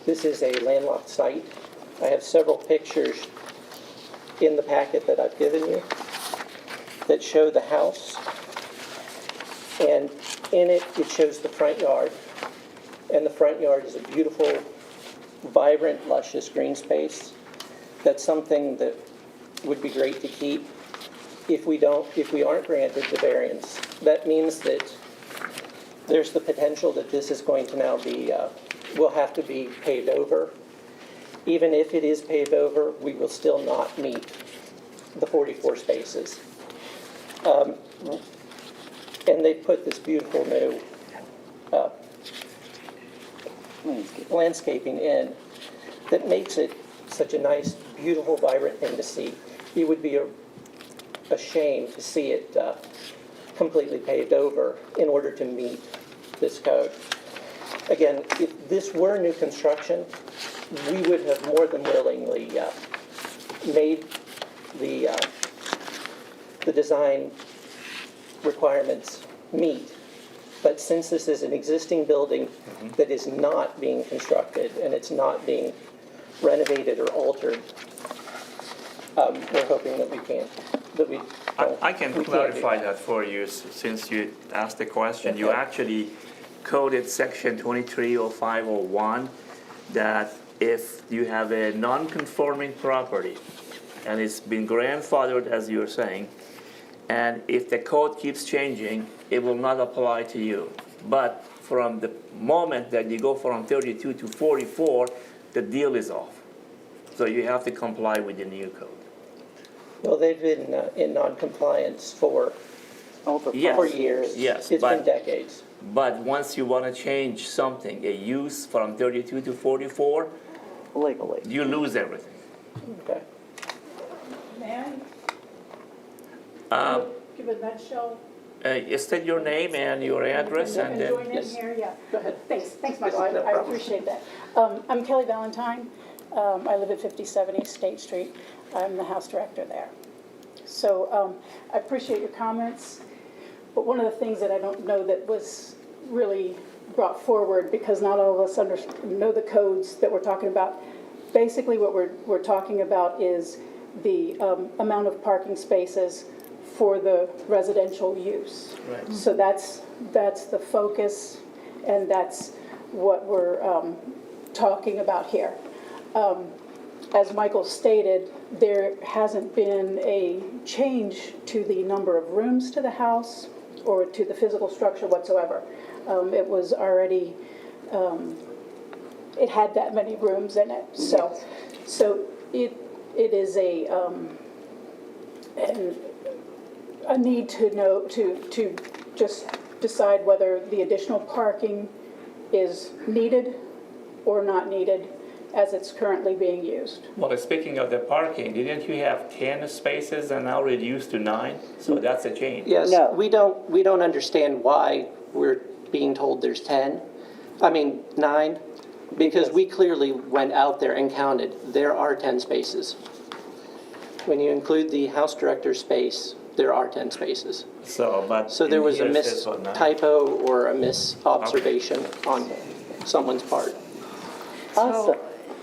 this is a landlocked site. I have several pictures in the packet that I've given you that show the house. And in it, it shows the front yard. And the front yard is a beautiful, vibrant, luscious green space. That's something that would be great to keep if we aren't granted the variance. That means that there's the potential that this is going to now be, will have to be paved over. Even if it is paved over, we will still not meet the 44 spaces. And they put this beautiful new landscaping in that makes it such a nice, beautiful, vibrant thing to see. It would be a shame to see it completely paved over in order to meet this code. Again, if this were new construction, we would have more than willingly made the design requirements meet. But since this is an existing building that is not being constructed and it's not being renovated or altered, we're hoping that we can. I can clarify that for you since you asked the question. You actually coded section 230501 that if you have a non-conforming property and it's been grandfathered, as you're saying, and if the code keeps changing, it will not apply to you. But from the moment that you go from 32 to 44, the deal is off. So you have to comply with the new code. Well, they've been in non-compliance for years. Yes, it's been decades. But once you want to change something, a use from 32 to 44, Legally. you lose everything. Okay. May I give a nutshell? State your name and your address, and then Join in here, yeah. Go ahead. Thanks, Michael. I appreciate that. I'm Kelly Valentine. I live at 57 East State Street. I'm the house director there. So I appreciate your comments, but one of the things that I don't know that was really brought forward, because not all of us know the codes that we're talking about. Basically what we're talking about is the amount of parking spaces for the residential use. Right. So that's the focus, and that's what we're talking about here. As Michael stated, there hasn't been a change to the number of rooms to the house or to the physical structure whatsoever. It was already, it had that many rooms in it. So it is a need to know, to just decide whether the additional parking is needed or not needed as it's currently being used. well, speaking of the parking, didn't you have 10 spaces and now reduced to 9? So that's a change. yes, No. we don't understand why we're being told there's 9, because we clearly went out there and counted. There are 10 spaces. When you include the house director's space, there are 10 spaces. So, but So there in was a here it says what, 9? typo or a misobservation on someone's part. Awesome.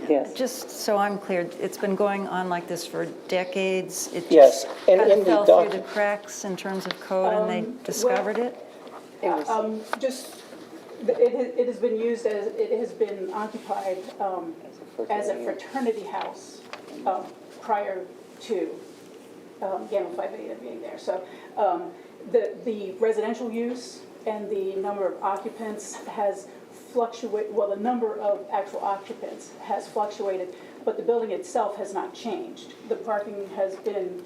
Yes. Just so I'm clear, it's been going on like this for decades? It Yes, just and kind in of the fell doc- through the cracks in terms of code and they discovered it? It has been used as, it has been occupied as a fraternity house prior to Gamma Phi Beta being there. So the residential use and the number of occupants has fluctuated, well, the number of actual occupants has fluctuated, but the building itself has not changed. The parking has been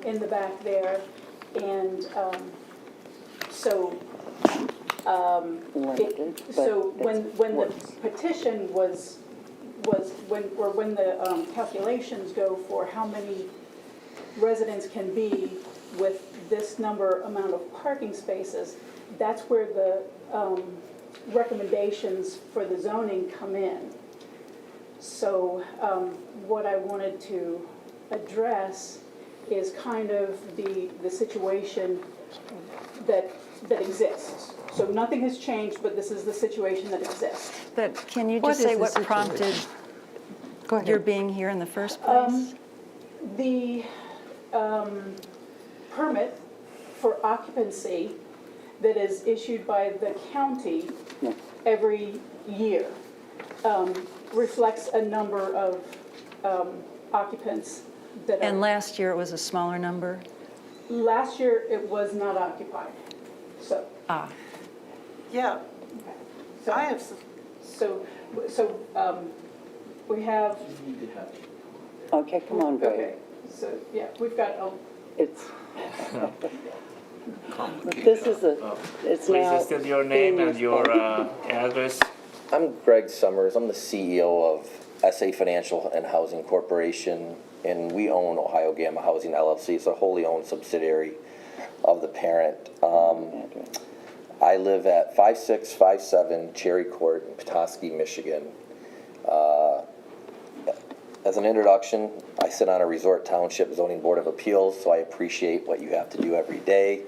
in the back there. And so Limited, so but when the works. petition was when the calculations go for how many residents can be with this amount of parking spaces, that's where the recommendations for the zoning come in. So what I wanted to address is kind of the situation that exists. So nothing has changed, but this is the situation that exists. But can you What just is say the what prompted Go ahead. your being here in the first place? The permit for occupancy that is issued by the county every year reflects a number of occupants that are. And last year it was a smaller number? Last year, it was not occupied, so. Yeah, So I have some. We have, Okay, come on, okay, Greg. so, yeah, we've got, It's, this is it's Please now. state your name being and your used address. I'm Greg Summers. I'm the CEO of SA Financial and Housing Corporation, and we own Ohio Gamma Housing LLC. It's a wholly owned subsidiary of the parent. I live at 5657 Cherry Court in Petoskey, Michigan. As an introduction, I sit on a Resort Township Zoning Board of Appeals, so I appreciate what you have to do every day.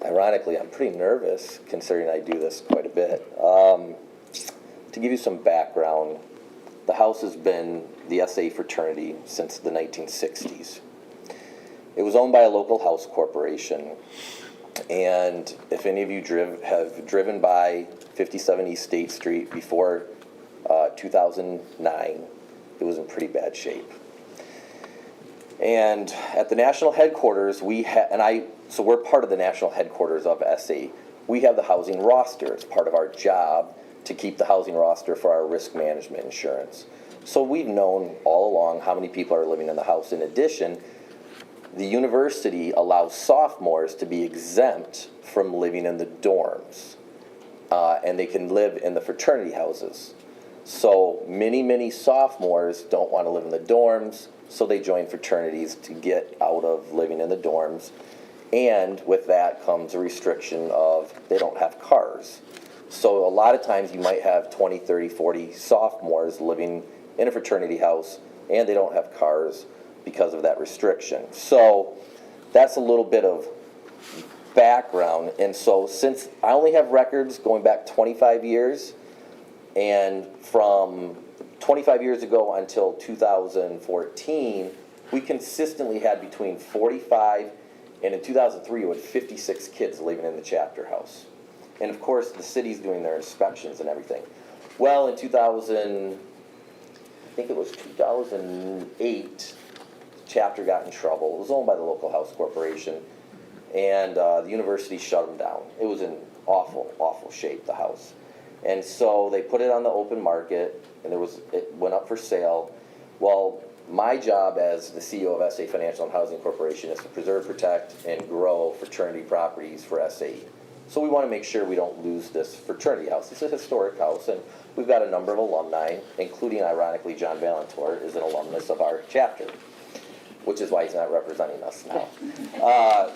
Ironically, I'm pretty nervous considering I do this quite a bit. To give you some background, the house has been the SA fraternity since the 1960s. It was owned by a local house corporation, and if any of you have driven by 57 East State Street before 2009, it was in pretty bad shape. And at the national headquarters, so we're part of the national headquarters of SA. We have the housing roster. It's part of our job to keep the housing roster for our risk management insurance. So we've known all along how many people are living in the house. In addition, the university allows sophomores to be exempt from living in the dorms, and they can live in the fraternity houses. So many sophomores don't want to live in the dorms, so they join fraternities to get out of living in the dorms. And with that comes a restriction of they don't have cars. So a lot of times you might have 20, 30, 40 sophomores living in a fraternity house, and they don't have cars because of that restriction. So that's a little bit of background. And so since I only have records going back 25 years, and from 25 years ago until 2014, we consistently had between 45 and in 2003 we had 56 kids living in the chapter house. And of course the city's doing their inspections and everything. Well, in 2008, the chapter got in trouble. It was owned by the local house corporation, and the university shut them down. It was in awful shape, the house. And so they put it on the open market, and it went up for sale. Well, my job as the CEO of SA Financial and Housing Corporation is to preserve, protect, and grow fraternity properties for SAE. So we want to make sure we don't lose this fraternity house. It's a historic house, and we've got a number of alumni, including, ironically, John Valentor is an alumnus of our chapter, which is why he's not representing us now.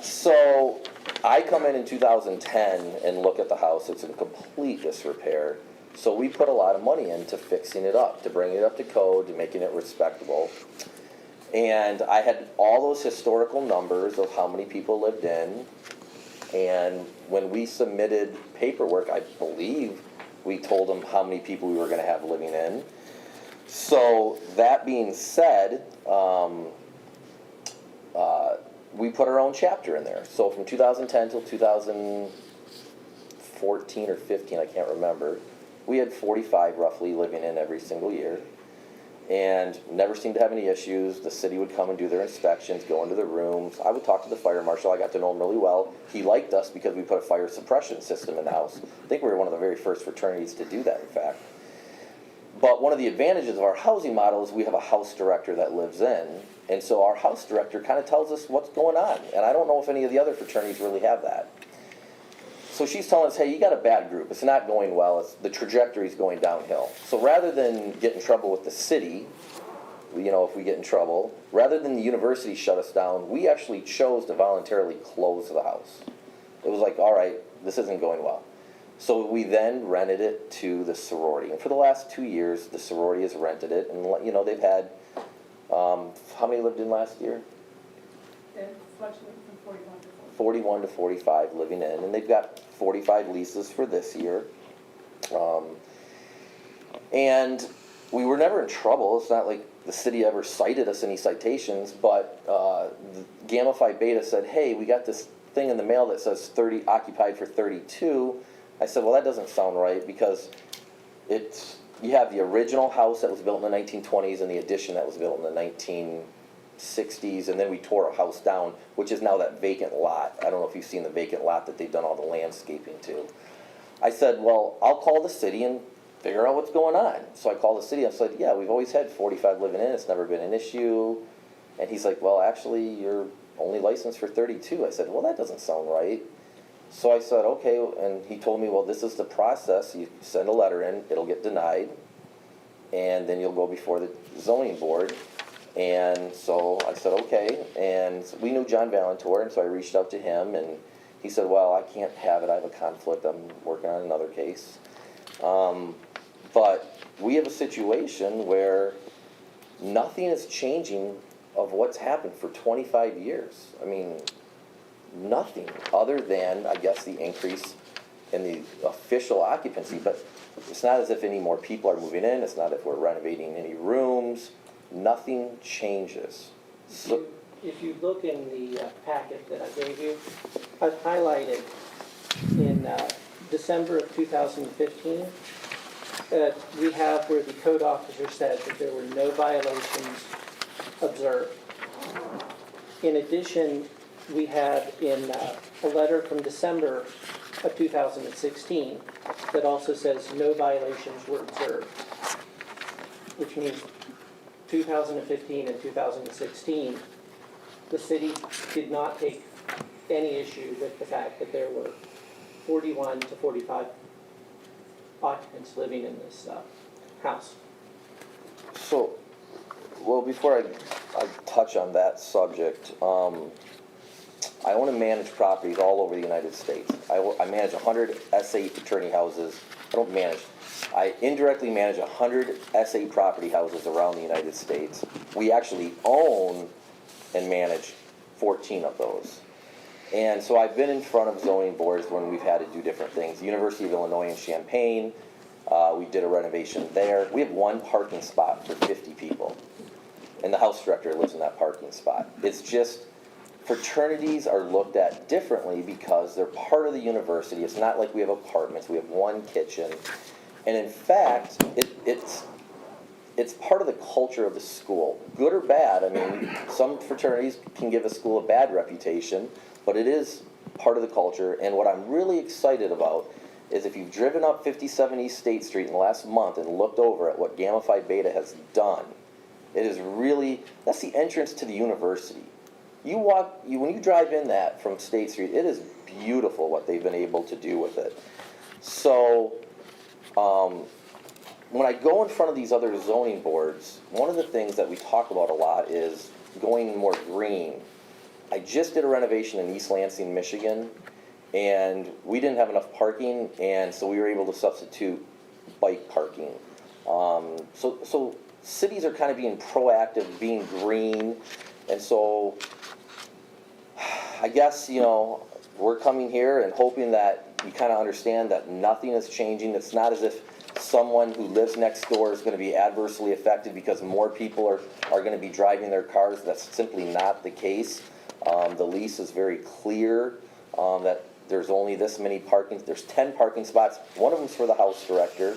So I come in 2010 and look at the house. It's in complete disrepair. So we put a lot of money into fixing it up, to bringing it up to code, to making it respectable. And I had all those historical numbers of how many people lived in. And when we submitted paperwork, I believe we told them how many people we were going to have living in. So that being said, we put our own chapter in there. So from 2010 till 2014 or 15, I can't remember, we had 45 roughly living in every single year, and never seemed to have any issues. The city would come and do their inspections, go into the rooms. I would talk to the fire marshal. I got to know him really well. He liked us because we put a fire suppression system in the house. I think we were one of the very first fraternities to do that, in fact. But one of the advantages of our housing model is we have a house director that lives in, and so our house director kind of tells us what's going on. And I don't know if any of the other fraternities really have that. So she's telling us, hey, you got a bad group. It's not going well. The trajectory's going downhill. So rather than get in trouble with the city, if we get in trouble, rather than the university shut us down, we actually chose to voluntarily close the house. It was like, all right, this isn't going well. So we then rented it to the sorority. And for the last 2 years, the sorority has rented it. And, they've had, how many lived in last year? It fluctuated from 41 to 41 to 45 living in. And they've got 45 leases for this year. And we were never in trouble. It's not like the city ever cited us any citations, but Gamma Phi Beta said, hey, we got this thing in the mail that says 30 occupied for 32. I said, well, that doesn't sound right, because you have the original house that was built in the 1920s and the addition that was built in the 1960s, and then we tore a house down, which is now that vacant lot. I don't know if you've seen the vacant lot that they've done all the landscaping to. I said, well, I'll call the city and figure out what's going on. So I called the city and said, yeah, we've always had 45 living in. It's never been an issue. And he's like, well, actually, you're only licensed for 32. I said, well, that doesn't sound right. So I said, okay, and he told me, well, this is the process. You send a letter in, it'll get denied, and then you'll go before the zoning board. And so I said, okay, and we knew John Valentor, and so I reached out to him, and he said, well, I can't have it. I have a conflict. I'm working on another case. But we have a situation where nothing is changing of what's happened for 25 years. I mean, nothing other than, I guess, the increase in the official occupancy. But it's not as if any more people are moving in. It's not if we're renovating any rooms. Nothing changes. So, If you look in the packet that I gave you, I've highlighted in December of 2015, we have where the code officer said that there were no violations observed. In addition, we had in a letter from December of 2016 that also says no violations were observed, which means 2015 and 2016, the city did not take any issue with the fact that there were 41 to 45 occupants living in this house. So, well, before I touch on that subject, I own and manage properties all over the United States. I manage 100 SA fraternity houses. I don't manage. I indirectly manage 100 SA property houses around the United States. We actually own and manage 14 of those. And so I've been in front of zoning boards when we've had to do different things. The University of Illinois in Champaign, we did a renovation there. We have one parking spot for 50 people. And the house director lives in that parking spot. It's just, fraternities are looked at differently because they're part of the university. It's not like we have apartments. We have one kitchen. And in fact, it's part of the culture of the school. Good or bad, I mean, some fraternities can give a school a bad reputation, but it is part of the culture. And what I'm really excited about is if you've driven up 57 East State Street in the last month and looked over at what Gamma Phi Beta has done, it is really, that's the entrance to the university. When you drive in that from State Street, it is beautiful what they've been able to do with it. So, when I go in front of these other zoning boards, one of the things that we talk about a lot is going more green. I just did a renovation in East Lansing, Michigan, and we didn't have enough parking, and so we were able to substitute bike parking. So cities are kind of being proactive, being green, and so I guess, we're coming here and hoping that you kind of understand that nothing is changing. It's not as if someone who lives next door is going to be adversely affected because more people are going to be driving their cars. That's simply not the case. The lease is very clear that there's only this many there's 10 parking spots. One of them's for the house director.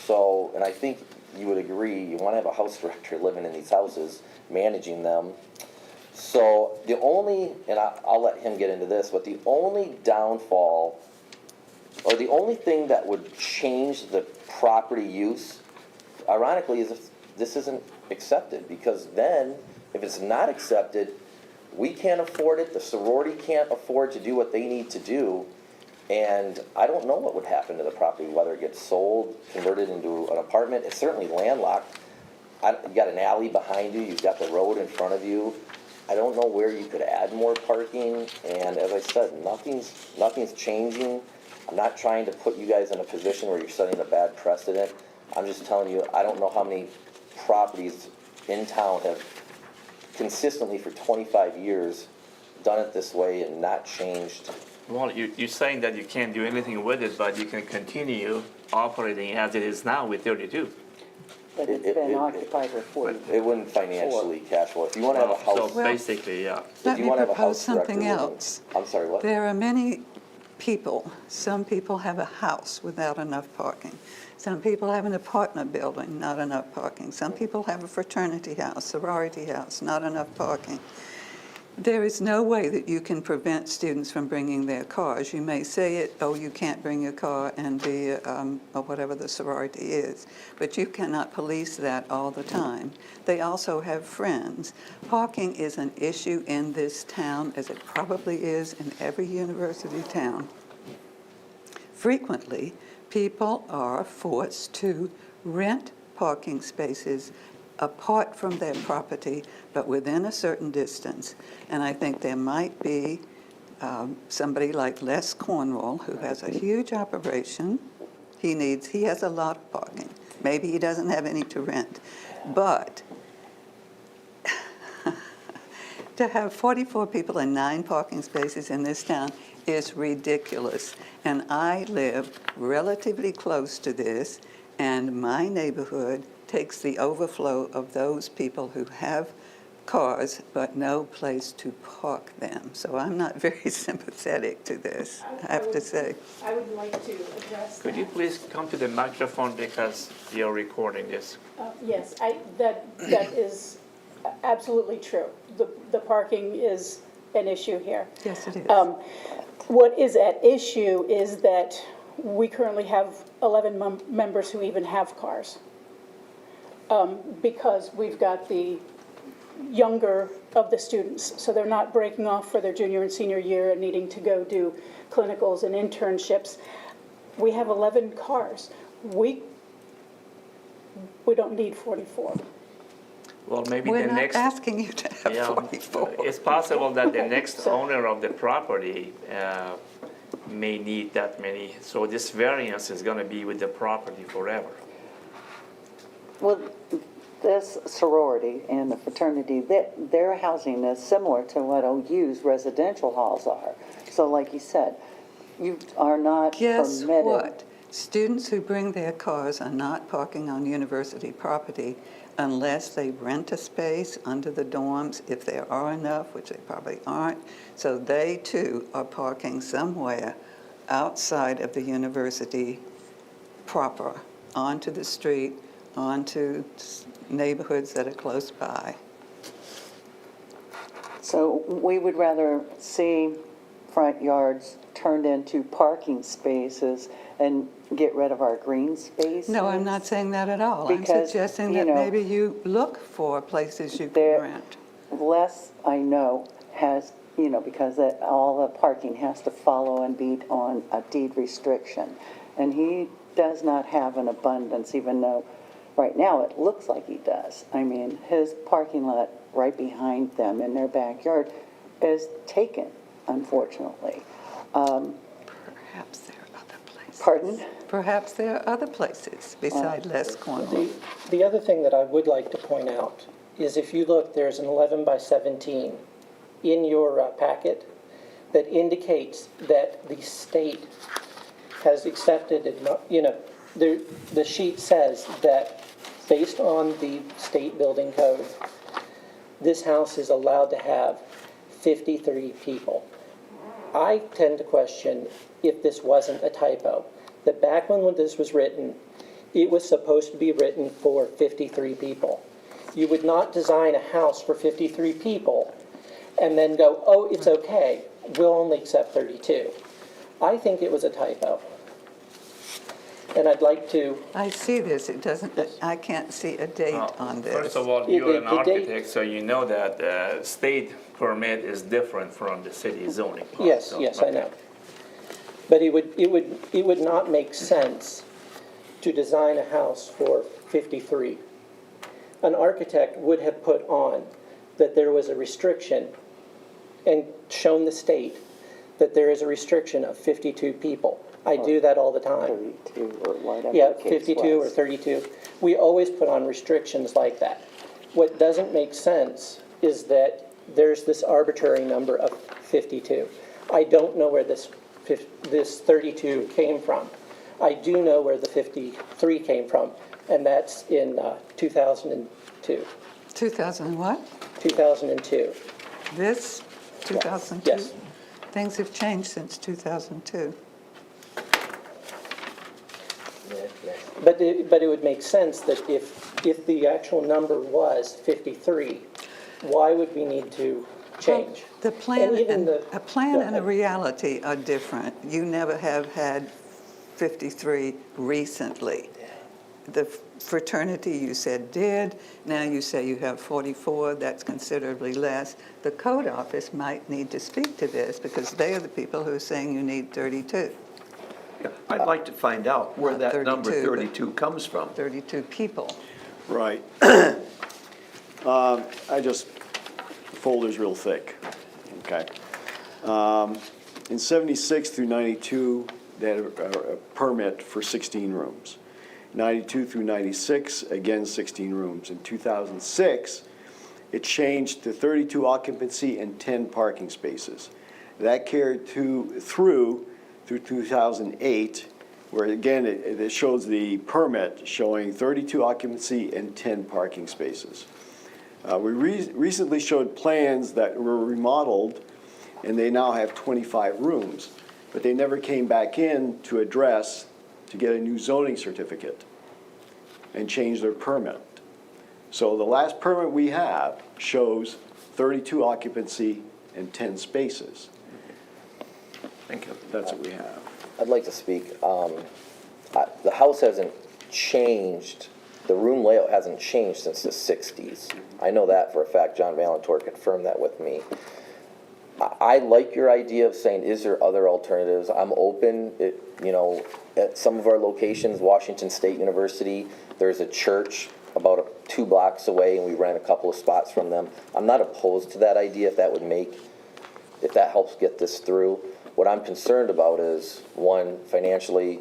So, and I think you would agree, you want to have a house director living in these houses, managing them. So the only, and I'll let him get into this, but the only downfall, or the only thing that would change the property use ironically, is if this isn't accepted, because then, if it's not accepted, we can't afford it, the sorority can't afford to do what they need to do, and I don't know what would happen to the property, whether it gets sold, converted into an apartment. It's certainly landlocked. You got an alley behind you, you've got the road in front of you. I don't know where you could add more parking, and as I said, nothing's changing. I'm not trying to put you guys in a position where you're setting a bad precedent. I'm just telling you, I don't know how many properties in town have consistently for 25 years done it this way and not changed. Well, you're saying that you can't do anything with it, but you can continue operating as it is now with 32. But it's been occupied for 40. It wouldn't financially cash flow. If you want to have a house, So basically, yeah. Let you me wanna have a propose house director something living- else. I'm sorry, what? There are many people, some people have a house without enough parking. Some people have an apartment building, not enough parking. Some people have a fraternity house, sorority house, not enough parking. There is no way that you can prevent students from bringing their cars. You may say it, oh, you can't bring your car and be, or whatever the sorority is, but you cannot police that all the time. They also have friends. Parking is an issue in this town, as it probably is in every university town. Frequently, people are forced to rent parking spaces apart from their property, but within a certain distance. And I think there might be somebody like Les Cornwall, who has a huge operation. He has a lot of parking. Maybe he doesn't have any to rent. But to have 44 people and 9 parking spaces in this town is ridiculous. And I live relatively close to this, and my neighborhood takes the overflow of those people who have cars but no place to park them. So I'm not very sympathetic to this, I have to say. I would like to address that. Could you please come to the microphone because you're recording this? Yes, that is absolutely true. The parking is an issue here. Yes, it is. What is at issue is that we currently have 11 members who even have cars. Because we've got the younger of the students, so they're not breaking off for their junior and senior year and needing to go do clinicals and internships. We have 11 cars. We don't need 44. Well, maybe We're the not next. asking you to have Yeah, 44. it's possible that the next owner of the property may need that many. So this variance is going to be with the property forever. Well, this sorority and the fraternity, their housing is similar to what OU's residential halls are. So like you said, you are not Guess permitted. what? Students who bring their cars are not parking on university property unless they rent a space under the dorms, if there are enough, which they probably aren't. So they too are parking somewhere outside of the university proper, onto the street, onto neighborhoods that are close by. So we would rather see front yards turned into parking spaces and get rid of our green spaces. No, I'm not saying that at all. I'm Because, suggesting you that know, maybe you look for places you can there- rent. Les, I know, has, because all the parking has to follow and be on a deed restriction. And he does not have an abundance, even though right now it looks like he does. I mean, his parking lot right behind them in their backyard is taken, unfortunately. Perhaps there are other places. Pardon? Perhaps there are other places beside Les Cornwall. The other thing that I would like to point out is if you look, there's an 11 by 17 in your packet that indicates that the state has accepted, the sheet says that based on the state building code, this house is allowed to have 53 people. I tend to question if this wasn't a typo. That back when this was written, it was supposed to be written for 53 people. You would not design a house for 53 people and then go, oh, it's okay, we'll only accept 32. I think it was a typo. And I'd like to, I see this, it doesn't, I can't see a date on this. First of all, The- you're an the date- architect, so you know that state permit is different from the city zoning part. yes, so, yes, I okay. know. But it would not make sense to design a house for 53. An architect would have put on that there was a restriction and shown the state that there is a restriction of 52 people. I do that all the time. 32 or whatever. Yeah, the case 52 or was. 32. We always put on restrictions like that. What doesn't make sense is that there's this arbitrary number of 52. I don't know where this 32 came from. I do know where the 53 came from, and that's in 2002. 2000 what? 2002. This, 2002? Yes. Things have changed since 2002. But it would make sense that if the actual number was 53, why would we need to change? The plan And even a plan Go and a ahead. reality are different. You never have had 53 recently. The fraternity you said did, now you say you have 44, that's considerably less. The code office might need to speak to this because they are the people who are saying you need 32. Yeah, I'd like to find out where Not that number 32, but- 32 comes from. 32 people. Right. The folder's real thick, okay? In 76 through 92, they had a permit for 16 rooms. 92 through 96, again, 16 rooms. In 2006, it changed to 32 occupancy and 10 parking spaces. That carried through 2008, where again, it shows the permit showing 32 occupancy and 10 parking spaces. We recently showed plans that were remodeled, and they now have 25 rooms, but they never came back in to address, to get a new zoning certificate and change their permit. So the last permit we have shows 32 occupancy and 10 spaces. Thank you. That's what we have. I'd like to speak. The house hasn't changed, the room layout hasn't changed since the 60s. I know that for a fact. John Valentor confirmed that with me. I like your idea of saying, is there other alternatives? I'm open. At some of our locations, Washington State University, there's a church about 2 blocks away, and we rent a couple of spots from them. I'm not opposed to that idea if that helps get this through. What I'm concerned about is, one, financially,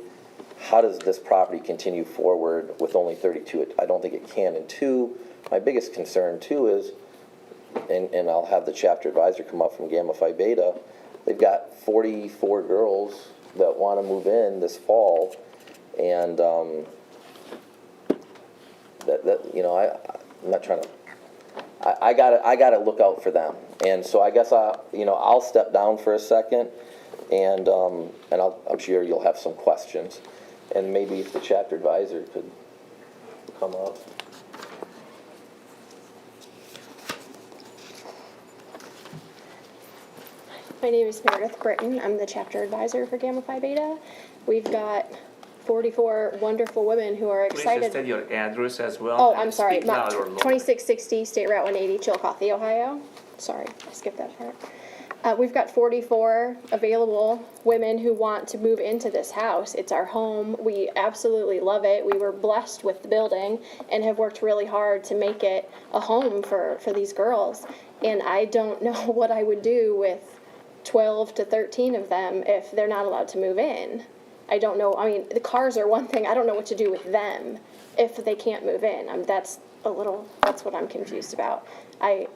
how does this property continue forward with only 32? I don't think it can. And two, my biggest concern too is, and I'll have the chapter advisor come up from Gamma Phi Beta, they've got 44 girls that want to move in this fall, and I'm not trying to. I gotta look out for them, and so I guess I'll step down for a second, and I'm sure you'll have some questions, and maybe if the chapter advisor could come up. My name is Meredith Britton. I'm the chapter advisor for Gamma Phi Beta. We've got 44 wonderful women who are Please excited. just state your address as well. Oh, and I'm sorry, speak not louder, Lord. 2660 State Route 180, Chillicothe, Ohio. Sorry, I skipped that part. We've got 44 available women who want to move into this house. It's our home. We absolutely love it. We were blessed with the building and have worked really hard to make it a home for these girls. And I don't know what I would do with 12 to 13 of them if they're not allowed to move in. I don't know. I mean, the cars are one thing. I don't know what to do with them if they can't move in. That's what I'm confused about. I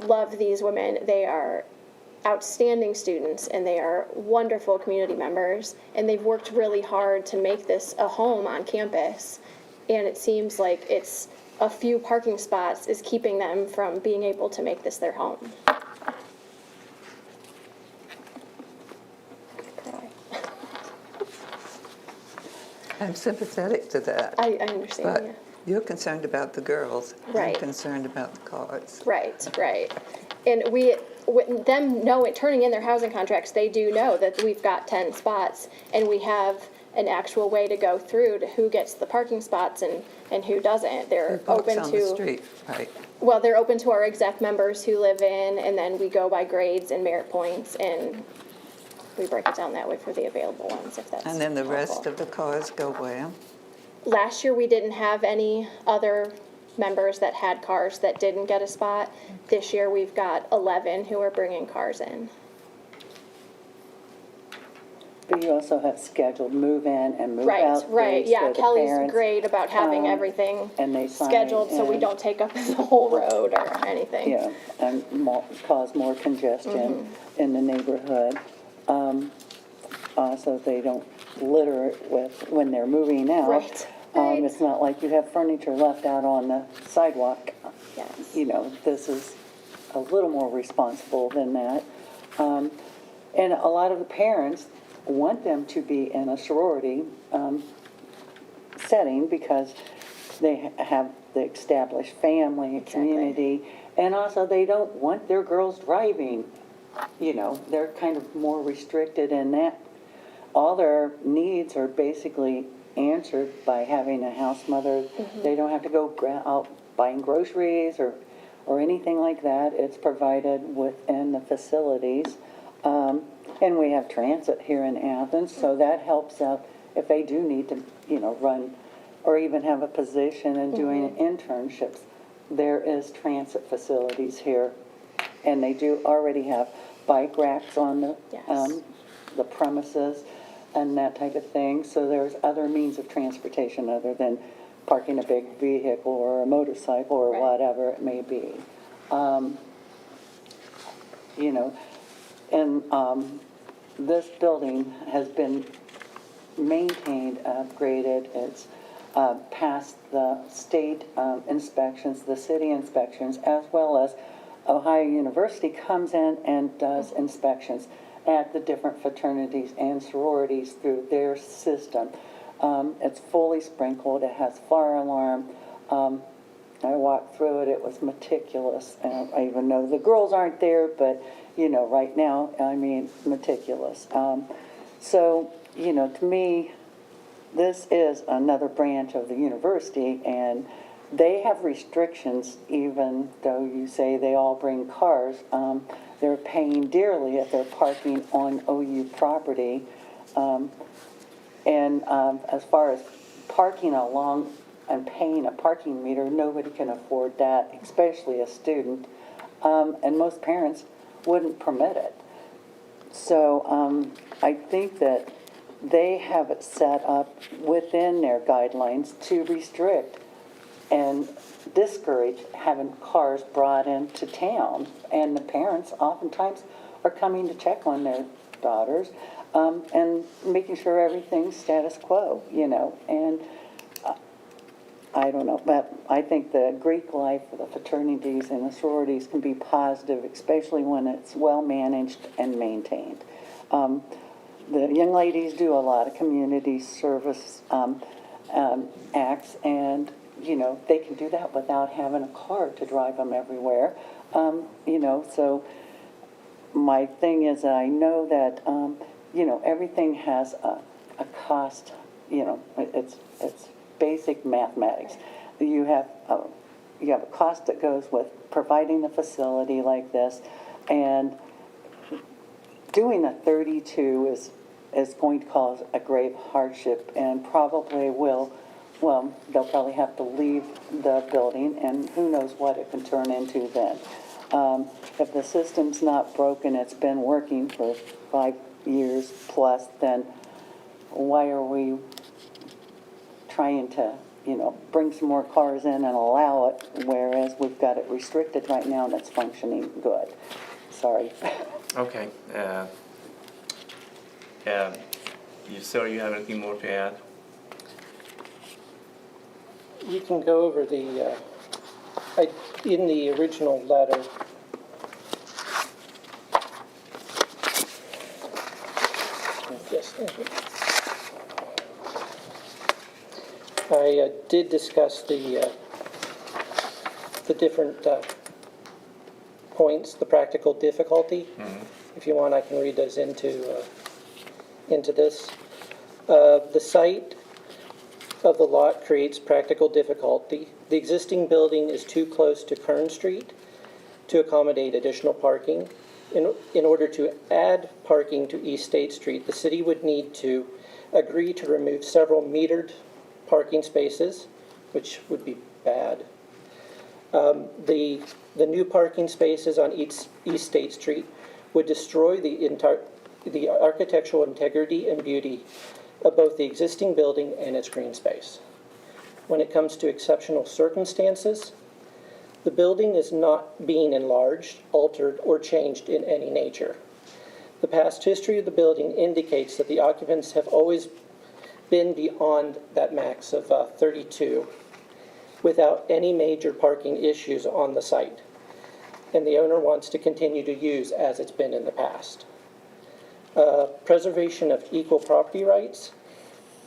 love these women. They are outstanding students, and they are wonderful community members, and they've worked really hard to make this a home on campus, and it seems like it's a few parking spots is keeping them from being able to make this their home. I'm sympathetic to that. I understand, But yeah. you're concerned about the girls. Right. I'm concerned about the cars. Right. And turning in their housing contracts, they do know that we've got 10 spots, and we have an actual way to go through to who gets the parking spots and who doesn't. They're Who parks open on to the street, right? well, they're open to our exec members who live in, and then we go by grades and merit points, and we break it down that way for the available ones, if that's And then the rest helpful. of the cars go where? Last year, we didn't have any other members that had cars that didn't get a spot. This year, we've got 11 who are bringing cars in. But you also have scheduled move-in and move-out dates. Right, yeah, so the Kelly's parents great about having come everything and they sign scheduled so we in. don't take up the whole road or anything. Yeah, and cause more congestion in the neighborhood. Also, they don't litter it with, when they're moving out. Right, right. It's not like you have furniture left out on the sidewalk. Yes. You know, this is a little more responsible than that. And a lot of the parents want them to be in a sorority setting because they have the established family, community, and also they don't want their girls driving. You know, they're kind of more restricted in that. All their needs are basically answered by having a house mother. They don't have to go out buying groceries or anything like that. It's provided within the facilities. And we have transit here in Athens, so that helps out if they do need to, you know, run or even have a position in doing internships. There is transit facilities here, and they do already have bike racks on the premises and that type of thing. So there's other means of transportation other than parking a big vehicle or a motorcycle or whatever it may be. You know, and this building has been maintained, upgraded. It's passed the state inspections, the city inspections, as well as Ohio University comes in and does inspections at the different fraternities and sororities through their system. It's fully sprinkled. It has fire alarm. I walked through it. It was meticulous. I even know the girls aren't there, but, you know, right now, I mean, meticulous. So, you know, to me, this is another branch of the university, and they have restrictions, even though you say they all bring cars. They're paying dearly if they're parking on OU property. And as far as parking along and paying a parking meter, nobody can afford that, especially a student. And most parents wouldn't permit it. So I think that they have it set up within their guidelines to restrict and discourage having cars brought into town. And the parents oftentimes are coming to check on their daughters and making sure everything's status quo, you know. And I don't know, but I think the Greek life of the fraternities and the sororities can be positive, especially when it's well managed and maintained. The young ladies do a lot of community service acts, and you know, they can do that without having a car to drive them everywhere. You know, so my thing is that I know that you know, everything has a cost. You know, it's basic mathematics. You have a cost that goes with providing a facility like this, and doing a 32 is going to cause a grave hardship, and probably will. Well, they'll probably have to leave the building, and who knows what it can turn into then. If the system's not broken, it's been working for 5 years plus, then why are we trying to, you know, bring some more cars in and allow it, whereas we've got it restricted right now and it's functioning good? Sorry. Okay. Sir, you have anything more to add? You can go over the, in the original letter, I did discuss the different points, the practical difficulty. If you want, I can read those into this. The site of the lot creates practical difficulty. The existing building is too close to Kern Street to accommodate additional parking. In order to add parking to East State Street, the city would need to agree to remove several metered parking spaces, which would be bad. The new parking spaces on East State Street would destroy the architectural integrity and beauty of both the existing building and its green space. When it comes to exceptional circumstances, the building is not being enlarged, altered, or changed in any nature. The past history of the building indicates that the occupants have always been beyond that max of 32 without any major parking issues on the site, and the owner wants to continue to use as it's been in the past. Preservation of equal property rights.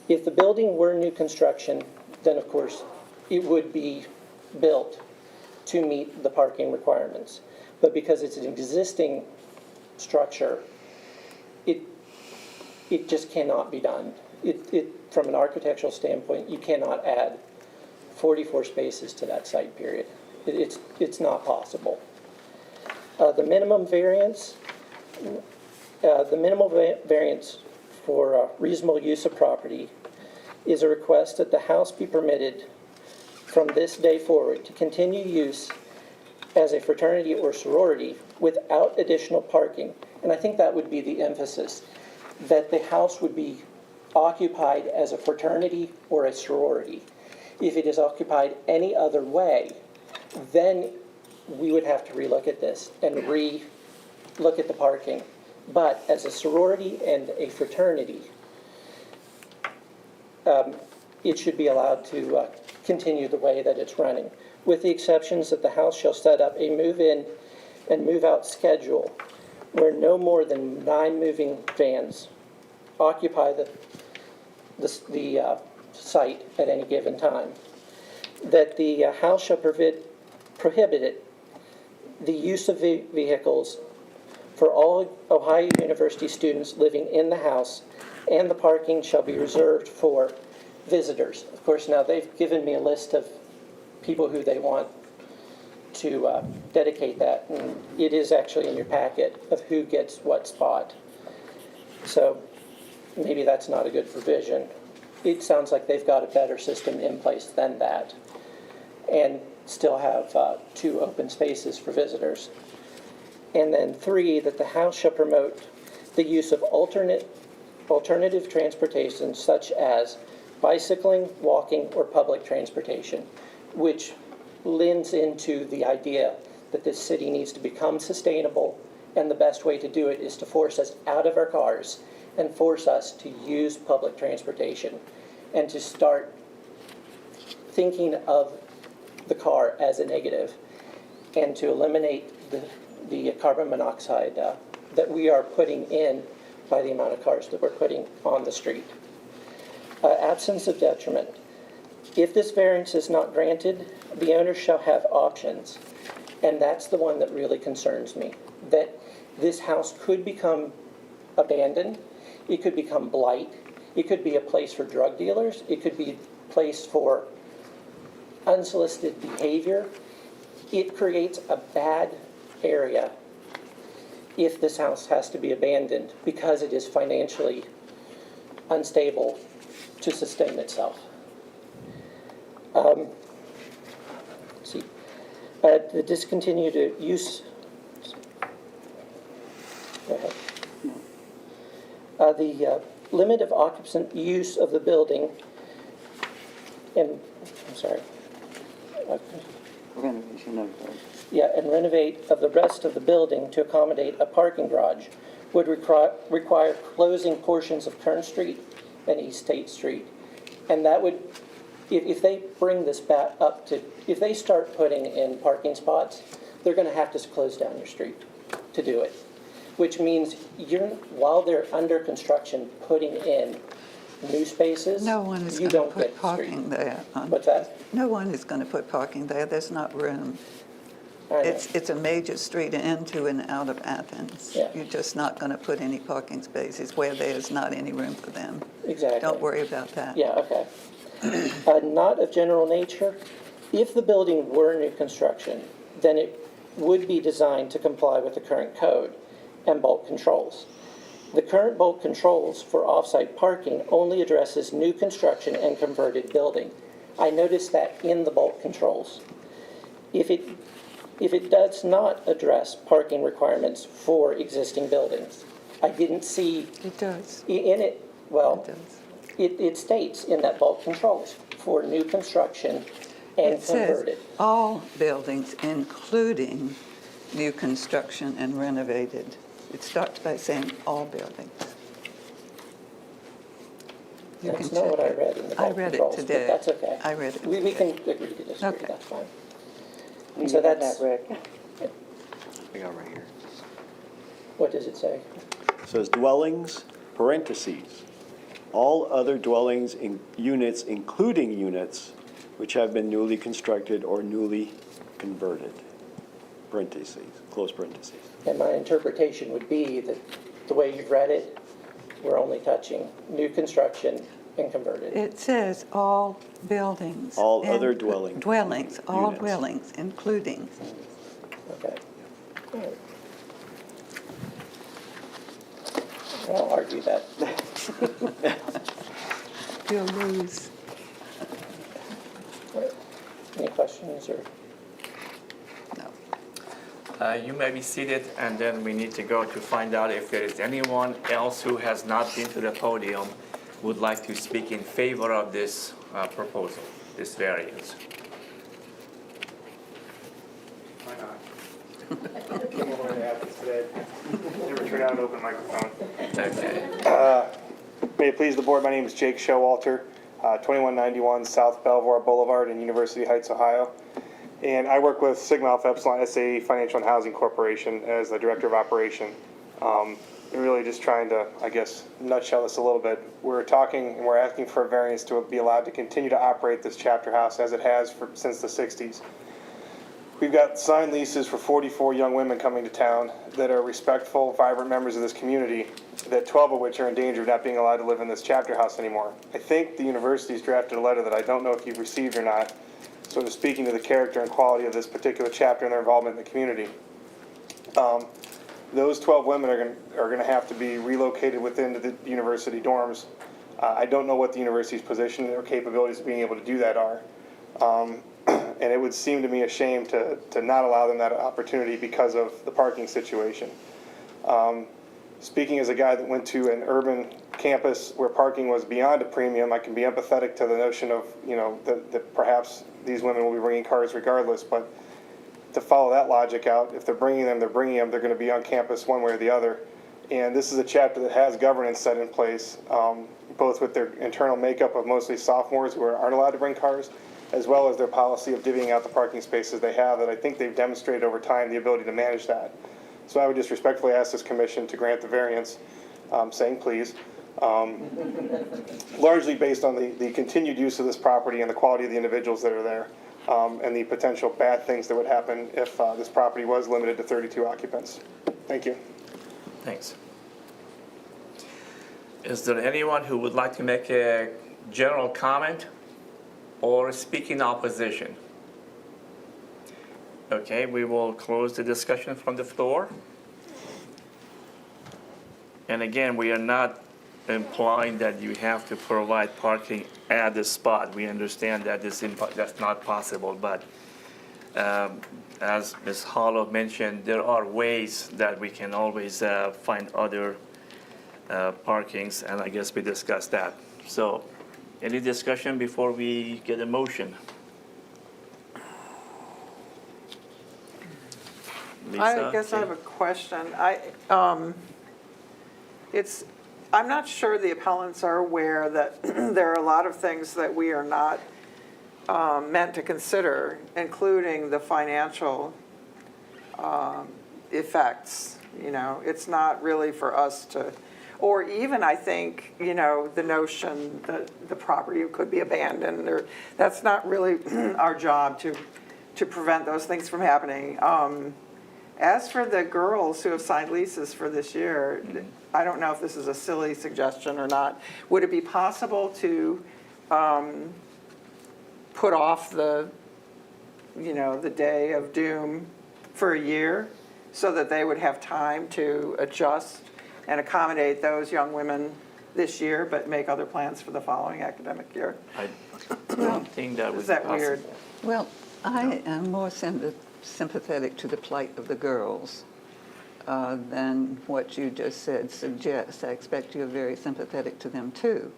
If the building were new construction, then of course it would be built to meet the parking requirements. But because it's an existing structure, it just cannot be done. From an architectural standpoint, you cannot add 44 spaces to that site, period. It's not possible. The minimum variance for reasonable use of property is a request that the house be permitted from this day forward to continue use as a fraternity or sorority without additional parking. And I think that would be the emphasis, that the house would be occupied as a fraternity or a sorority. If it is occupied any other way, then we would have to relook at this and re-look at the parking. But as a sorority and a fraternity, it should be allowed to continue the way that it's running, with the exceptions that the house shall set up a move-in and move-out schedule where no more than 9 moving vans occupy the site at any given time. That the house shall prohibit the use of vehicles for all Ohio University students living in the house, and the parking shall be reserved for visitors. Of course, now they've given me a list of people who they want to dedicate that, and it is actually in your packet of who gets what spot. So maybe that's not a good provision. It sounds like they've got a better system in place than that, and still have 2 open spaces for visitors. And then 3, that the house shall promote the use of alternative transportation such as bicycling, walking, or public transportation, which lends into the idea that this city needs to become sustainable, and the best way to do it is to force us out of our cars and force us to use public transportation and to start thinking of the car as a negative and to eliminate the carbon monoxide that we are putting in by the amount of cars that we're putting on the street. Absence of detriment. If this variance is not granted, the owner shall have options, and that's the one that really concerns me, that this house could become abandoned, it could become blight, it could be a place for drug dealers, it could be a place for unsolicited behavior. It creates a bad area if this house has to be abandoned because it is financially unstable to sustain itself. Let's see. The discontinued use. Go ahead. The limit of occupant use of the building, and I'm sorry. Renovation of and renovate of the rest of the building to accommodate a parking garage would require closing portions of Kern Street and East State Street. And that would, if they bring this back up to, if they start putting in parking spots, they're going to have to close down your street to do it. Which means while they're under construction putting in new spaces, No one is you going don't to get put the street. parking there. What's that? No one is going to put parking there. There's not room. I know. It's a major street into and out of Athens. Yeah. You're just not going to put any parking spaces where there's not any room for them. Exactly. Don't worry about that. Yeah, okay. Not of general nature. If the building were new construction, then it would be designed to comply with the current code and bulk controls. The current bulk controls for off-site parking only addresses new construction and converted building. I noticed that in the bulk controls. If it does not address parking requirements for existing buildings, I didn't see It does. in it, well, It does. it states in that bulk controls for new construction and It says converted. all buildings, including new construction and renovated. It starts by saying all buildings. You That's can not check what I it. read in the I bulk read it controls, but today. that's okay. I read it We today. can agree to disagree, Okay. that's fine. You And so have that's, that, Rick? I got it right here. what does it say? It says dwellings, parentheses, all other dwellings in units, including units which have been newly constructed or newly converted, parentheses, close parentheses. And my interpretation would be that the way you've read it, we're only touching new construction and converted. It says all buildings. All and- other dwellings. Dwellings, all Units. dwellings, including. Okay. All right. I won't argue that. You'll lose. All right. Any questions or? No. You may be seated, and then we need to go to find out if there is anyone else who has not been to the podium would like to speak in favor of this proposal, this variance. Why not? I came over to Athens today. Never turned on an open microphone. Okay. May it please the board, my name is Jake Showalter, 2191 South Belvoir Boulevard in University Heights, Ohio. And I work with Sigma Alpha Epsilon SAE Financial and Housing Corporation as the Director of Operation. And really just trying to, I guess, nutshell this a little bit. We're talking and we're asking for a variance to be allowed to continue to operate this chapter house as it has since the 60s. We've got signed leases for 44 young women coming to town that are respectful, vibrant members of this community, that 12 of which are in danger of not being allowed to live in this chapter house anymore. I think the university's drafted a letter that I don't know if you've received or not, sort of speaking to the character and quality of this particular chapter and their involvement in the community. Those 12 women are going to have to be relocated within the university dorms. I don't know what the university's position or capabilities of being able to do that are. And it would seem to me a shame to not allow them that opportunity because of the parking situation. Speaking as a guy that went to an urban campus where parking was beyond a premium, I can be empathetic to the notion of, that perhaps these women will be bringing cars regardless, but to follow that logic out, if they're bringing them, they're going to be on campus one way or the other. And this is a chapter that has governance set in place, both with their internal makeup of mostly sophomores who aren't allowed to bring cars, as well as their policy of divvying out the parking spaces they have, that I think they've demonstrated over time the ability to manage that. So I would just respectfully ask this commission to grant the variance, saying please, largely based on the continued use of this property and the quality of the individuals that are there, and the potential bad things that would happen if this property was limited to 32 occupants. Thank you. Thanks. Is there anyone who would like to make a general comment or speak in opposition? Okay, we will close the discussion from the floor. And again, we are not implying that you have to provide parking at the spot. We understand that that's not possible, but as Ms. Hollow mentioned, there are ways that we can always find other parkings, and I guess we discussed that. So, any discussion before we get a motion? I guess I have a question. I'm not sure the appellants are aware that there are a lot of things that we are not meant to consider, including the financial effects. It's not really for us to, or even I think, the notion that the property could be abandoned, or that's not really our job to to prevent those things from happening. As for the girls who have signed leases for this year, I don't know if this is a silly suggestion or not. Would it be possible to put off the day of doom for a year so that they would have time to adjust and accommodate those young women this year, but make other plans for the following academic year? I don't think that would Is that be possible. weird? Well, I am more sympathetic to the plight of the girls than what you just said suggests. I expect you're very sympathetic to them too.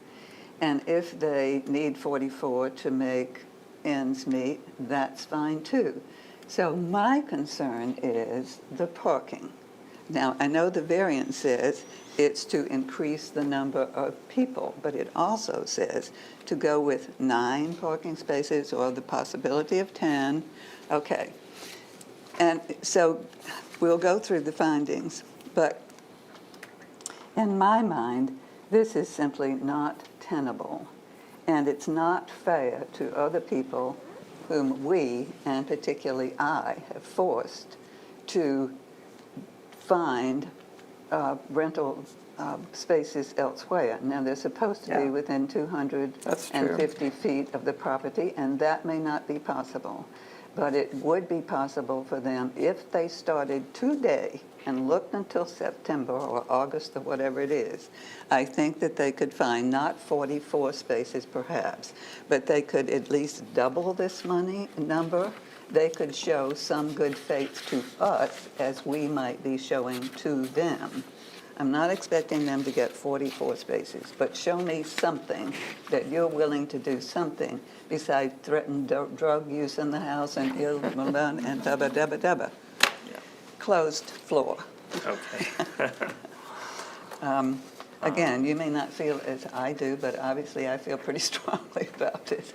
And if they need 44 to make ends meet, that's fine too. So my concern is the parking. Now, I know the variance says it's to increase the number of people, but it also says to go with 9 parking spaces or the possibility of 10. Okay. And so we'll go through the findings, but in my mind, this is simply not tenable, and it's not fair to other people whom we, and particularly I, have forced to find rental spaces elsewhere. Now, they're supposed to be within 250 feet of the property, and that may not be possible. But it would be possible for them if they started today and looked until September or August or whatever it is. I think that they could find not 44 spaces perhaps, but they could at least double this number. They could show some good faith to us as we might be showing to them. I'm not expecting them to get 44 spaces, but show me something that you're willing to do something besides threaten drug use in the house and ill and dabba dabba dabba. Closed floor. Okay. Again, you may not feel as I do, but obviously I feel pretty strongly about this,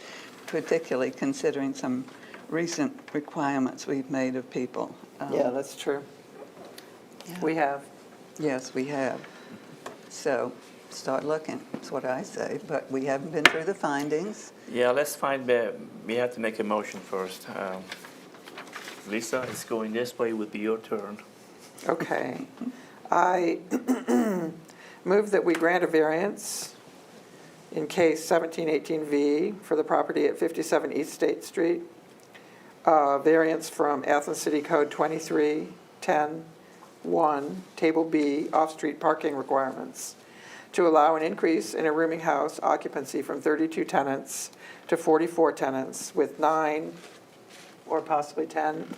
particularly considering some recent requirements we've made of people. Yeah, that's true. We have. Yes, we have. So start looking, that's what I say. But we haven't been through the findings. Yeah, let's find, we have to make a motion first. Lisa, it's going this way, would be your turn. Okay. I move that we grant a variance in case 1718V for the property at 57 East State Street. Variance from Athens City Code 2310. 1, Table B, off-street parking requirements, to allow an increase in a rooming house occupancy from 32 tenants to 44 tenants with 9 or possibly 10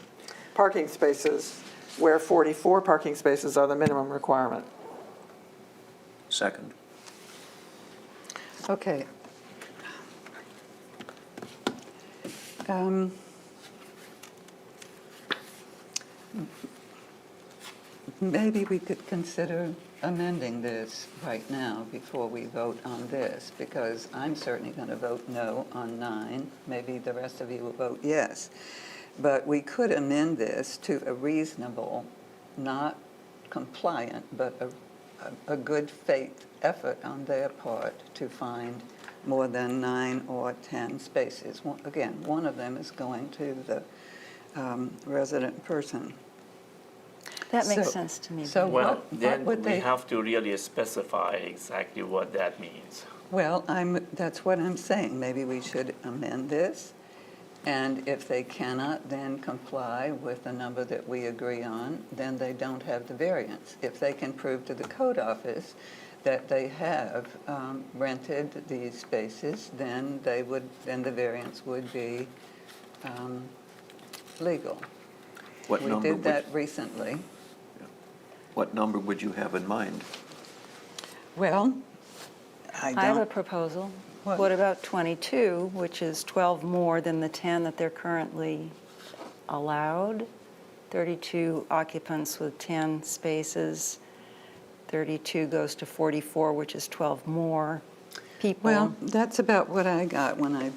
parking spaces, where 44 parking spaces are the minimum requirement. Second. Okay. Maybe we could consider amending this right now before we vote on this, because I'm certainly going to vote no on 9. Maybe the rest of you will vote yes. But we could amend this to a reasonable, not compliant, but a good faith effort on their part to find more than 9 or 10 spaces. Again, one of them is going to the resident person. That makes sense to me. So Well, then what would we they have to really specify exactly what that means. Well, that's what I'm saying. Maybe we should amend this, and if they cannot then comply with the number that we agree on, then they don't have the variance. If they can prove to the code office that they have rented these spaces, then the variance would be legal. What We number did that recently. What number would you have in mind? Well, I I have a don't, proposal. What? What about 22, which is 12 more than the 10 that they're currently allowed? 32 occupants with 10 spaces. 32 goes to 44, which is 12 more people. well, that's about what I got when I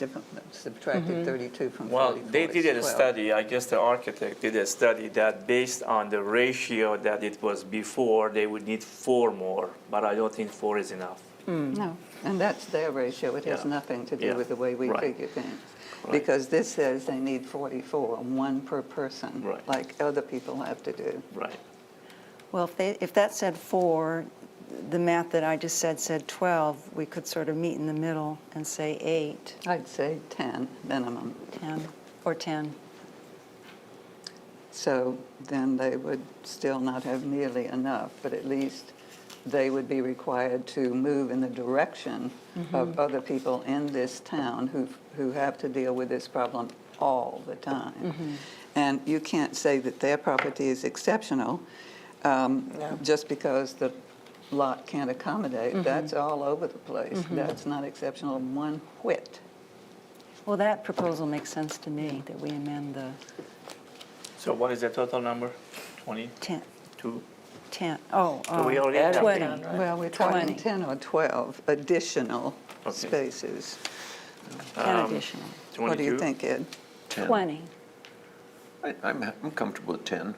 subtracted 32 from 44. Well, they It's did a 12. study, I guess the architect did a study that based on the ratio that it was before, they would need 4 more, but I don't think 4 is enough. No, and that's their ratio. It has Yeah. nothing to do Yeah. with the way we Right. figure things. Because this says they need 44, one per person. Right. Like other people have to do. Right. Well, if that said 4, the math that I just said 12, we could sort of meet in the middle and say 8, I'd say 10 minimum. 10, or 10. So then they would still not have nearly enough, but at least they would be required to move in the direction of other people in this town who have to deal with this problem all the time. And you can't say that their property is exceptional just because the lot can't accommodate. That's all over the place. That's not exceptional one whit. Well, that proposal makes sense to me, that we amend the So what is the total number? 20? 10. 2? 10, oh, So we already have 20. 10, right? Well, we're talking 20. 10 or 12 additional Okay. spaces. 10 additional. What do you 22? think, Ed? 10. 20, I'm comfortable with 10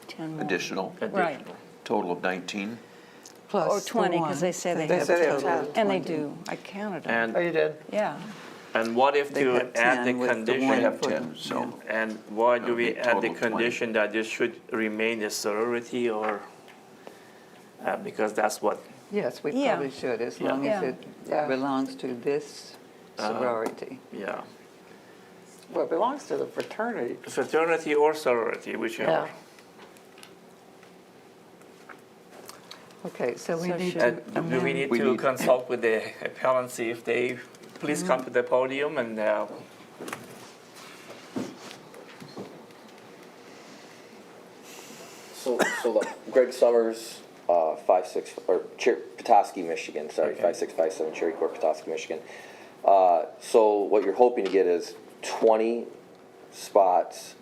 10 more. additional, Right, total of 19. Plus or the 20, one. because they say they They have say a they have total. 10. And they do, I counted them, Oh, you did? yeah. And what if They to have add the 10 with the condition? one have for 10, the- so- yeah. And why do That'll we be a add the total of 20. condition that this should remain a sorority or, because that's what, Yes, we Yeah. probably should, as Yeah. long as Yeah. it Yeah. belongs to this sorority. yeah, Well, it belongs to the fraternity. fraternity or sorority, whichever. Okay, so we So need should- to And do we amend. need We to need- consult with the appellant, see if they, please come to the podium and, So Greg Summers, 56, or Petoskey, Michigan, sorry, Okay. 5657 Cherry Court, Petoskey, Michigan. So what you're hoping to get is 20 spots,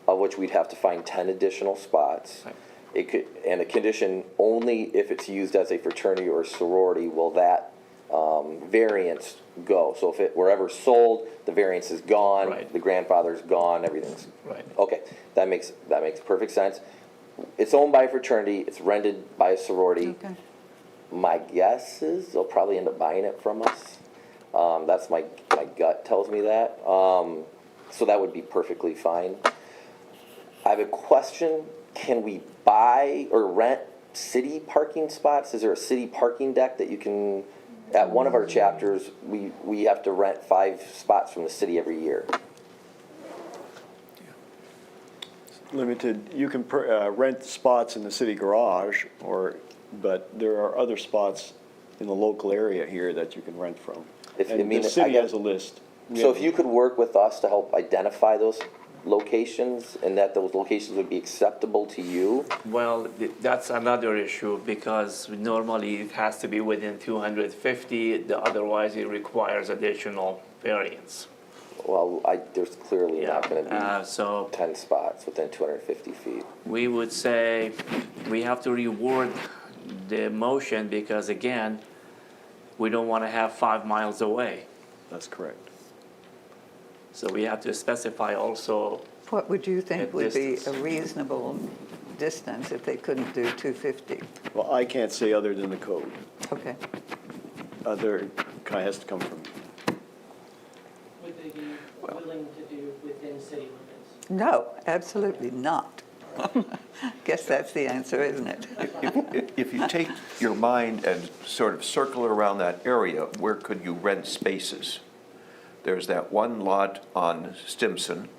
of which we'd have to find 10 additional spots. Right. It could, and a condition, only if it's used as a fraternity or sorority will that variance go. So if it were ever sold, the variance is gone, Right. the grandfather's gone, everything's right. okay. That makes perfect sense. It's owned by a fraternity. It's rented by a sorority. Okay. My guess is they'll probably end up buying it from us. That's my gut tells me that. So that would be perfectly fine. I have a question. Can we buy or rent city parking spots? Is there a city parking deck that you can? At one of our chapters, we have to rent 5 spots from the city every year. Limited, you can rent spots in the city garage, but there are other spots in the local area here that you can rent from. And the city has a list. So if you could work with us to help identify those locations and that those locations would be acceptable to you. Well, that's another issue because normally it has to be within 250, otherwise it requires additional variance. Well, there's clearly not going to be So 10 spots within 250 feet. we would say we have to reward the motion because again, we don't want to have 5 miles away. That's correct. So we have to specify also, What would you think At would be a distance. reasonable distance if they couldn't do 250? Well, I can't say other than the code. Okay. Other kind of has to come from Would they be willing to do within city limits? No, absolutely not. Guess that's the answer, isn't it? If you take your mind and sort of circle around that area, where could you rent spaces? There's that one lot on Stimson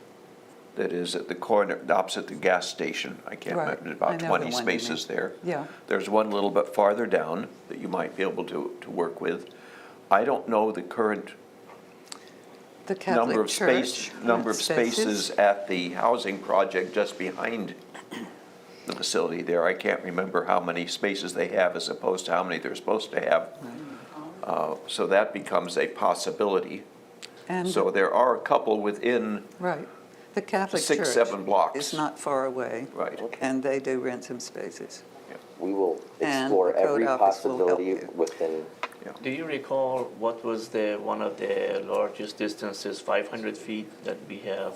that is at the corner, opposite the gas station. I can't Right. remember, I about know the 20 one you spaces mean. there. Yeah. There's one a little bit farther down that you might be able to work with. I don't know the current The number Catholic of Church. number of spaces. spaces at the housing project just behind the facility there. I can't remember how many spaces they have as opposed to how many they're supposed to have. So that becomes a possibility. And So there are a couple within, right. The Catholic 6, Church 7 blocks. is not far away. Right. And they do rent some spaces. We will And explore the code every office will help possibility you. within. do you recall what was one of the largest distances, 500 feet, that we have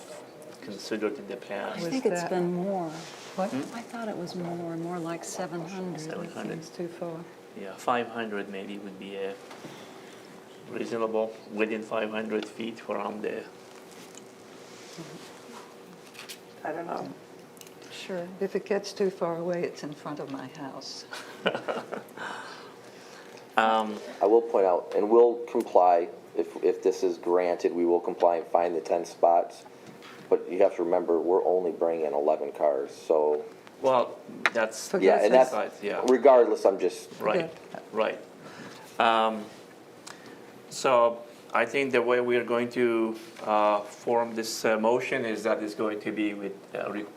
considered in the I past? think it's that- been more. What? I thought it was more like 700. 700. Seems too far. Yeah, 500 maybe would be a reasonable, within 500 feet from the I don't know. Sure. If it gets too far away, it's in front of my house. I will point out, and we'll comply, if this is granted, we will comply and find the 10 spots. But you have to remember, we're only bringing 11 cars, so, Well, that's. yeah, and that's, Yeah. regardless, I'm just, Right, right. So I think the way we are going to form this motion is that it's going to be with,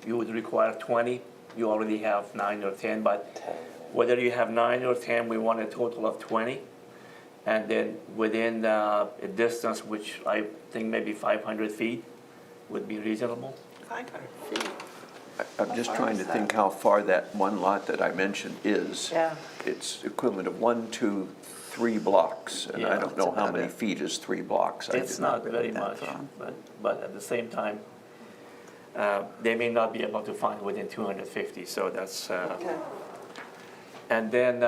you would require 20. You already have 9 or 10, but whether you have 9 or 10, we want a total of 20. And then within a distance, which I think maybe 500 feet would be reasonable. 500 feet. I'm just trying to think how far that one lot that I mentioned is. Yeah. It's equivalent of 1, 2, 3 blocks, and I Yeah, don't know how about many it. feet is 3 blocks. I It's did not really very that much, far. but at the same time, they may not be able to find within 250, so that's, Okay. and then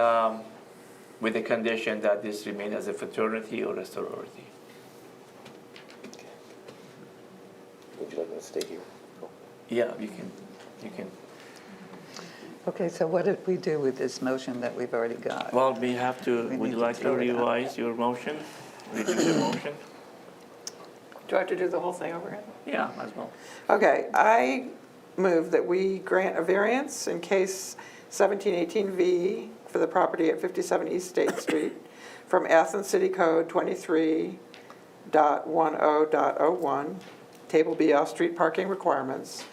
with the condition that this remain as a fraternity or a sorority. would you like me to stay here? Yeah, you can. Okay, so what did we do with this motion that we've already got? Well, we have to, We would need you to like to throw it out. revise your motion? Redo the motion? Do I have to do the whole thing over again? Yeah, might as well. Okay, I move that we grant a variance in case 1718V for the property at 57 East State Street from Athens City Code 23.10.01, Table B off-street parking requirements,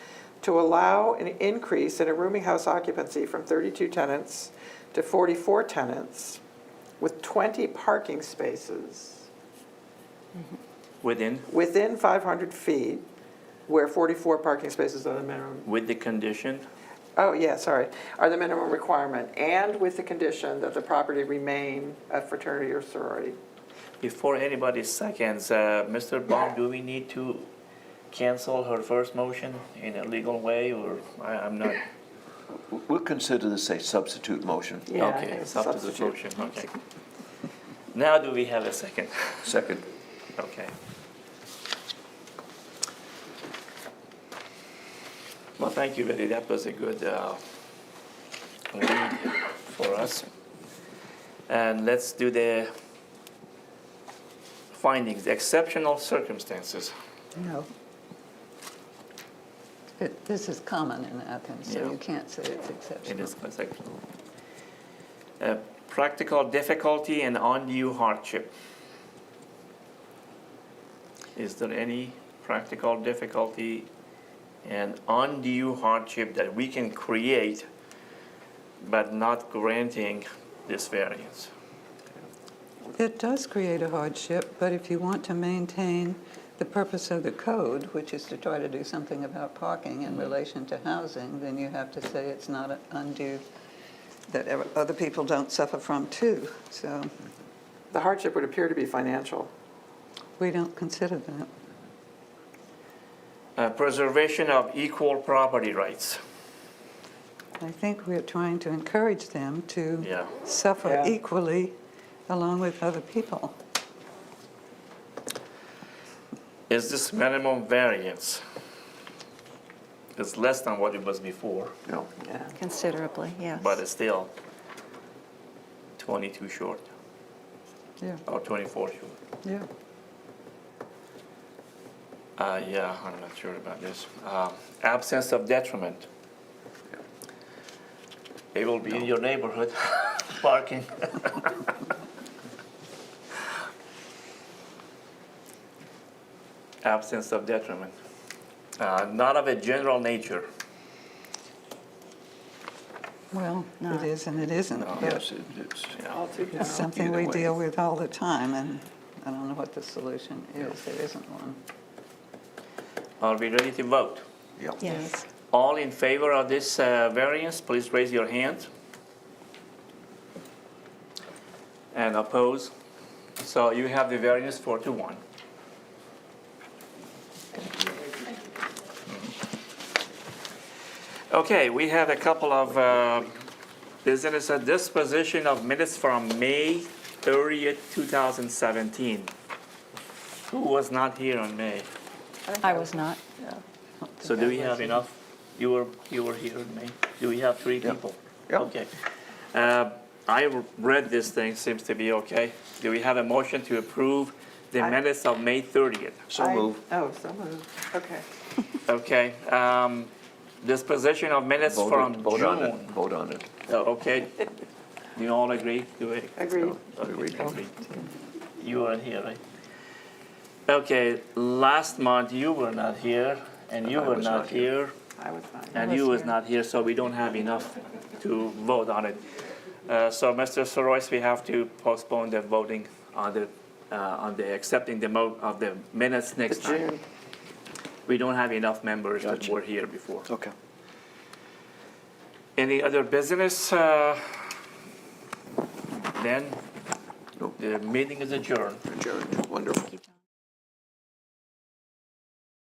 to allow an increase in a rooming house occupancy from 32 tenants to 44 tenants with 20 parking spaces within 500 feet, where 44 parking spaces are the minimum. With the condition, Oh, yeah, sorry, are the minimum requirement, and with the condition that the property remain a fraternity or sorority. before anybody seconds, Mr. Baum, do we need to cancel her first motion in a legal way, or I'm not? We'll consider this a substitute motion. Yeah, I Okay, think it's it's up to the substitute. motion, okay. Now do we have a second? Second. Okay. Well, thank you, Betty. That was a good lead for us. And let's do the findings, exceptional circumstances. No. This is common in Athens, so Yeah. you can't say it's It exceptional. is exceptional. Practical difficulty and undue hardship. Is there any practical difficulty and undue hardship that we can create but not granting this variance? It does create a hardship, but if you want to maintain the purpose of the code, which is to try to do something about parking in relation to housing, then you have to say it's not undue, that other people don't suffer from too. So The hardship would appear to be financial. we don't consider that. Preservation of equal property rights. I think we're trying to encourage them to Yeah. suffer Yeah. equally along with other people. Is this minimum variance? It's less than what it was before, No. Yeah. Considerably, yes. but it's still 22 short, Yeah, or 24 short. yeah. Yeah, I'm not sure about this. Absence of detriment. It will be in your neighborhood, parking. Absence of detriment. Not of a general nature. Well, it is and it isn't. but Yes, it's, All too It's general. something Either we way. deal with all the time, and I don't know what the solution is. There isn't one. Are we ready to vote? yeah. Yes. All in favor of this variance, please raise your hand. And oppose. So you have the variance 4-1. Okay, we have a couple of business disposition of minutes from May 30th, 2017. Who was not here on May? I was not. So do we have enough? You were here, May. Do we have 3 people? Yeah. Okay. I read this thing, seems to be okay. Do we have a motion to approve the minutes of May 30th? So move. Oh, so moved. Okay. Okay. Disposition of minutes from Vote on it, June. vote on it. Okay. Do you all agree? Do we? Agreed. Agreed. You weren't here, right? Okay, last month you were not here, and you I were was not not here. here, I was not. and you was not here, so we don't have enough to vote on it. So, Mr. Sorois, we have to postpone the voting on the accepting of the minutes next time. We don't have enough members that were here before. Okay. Any other business? Then Nope. the meeting is adjourned. Adjourned, wonderful.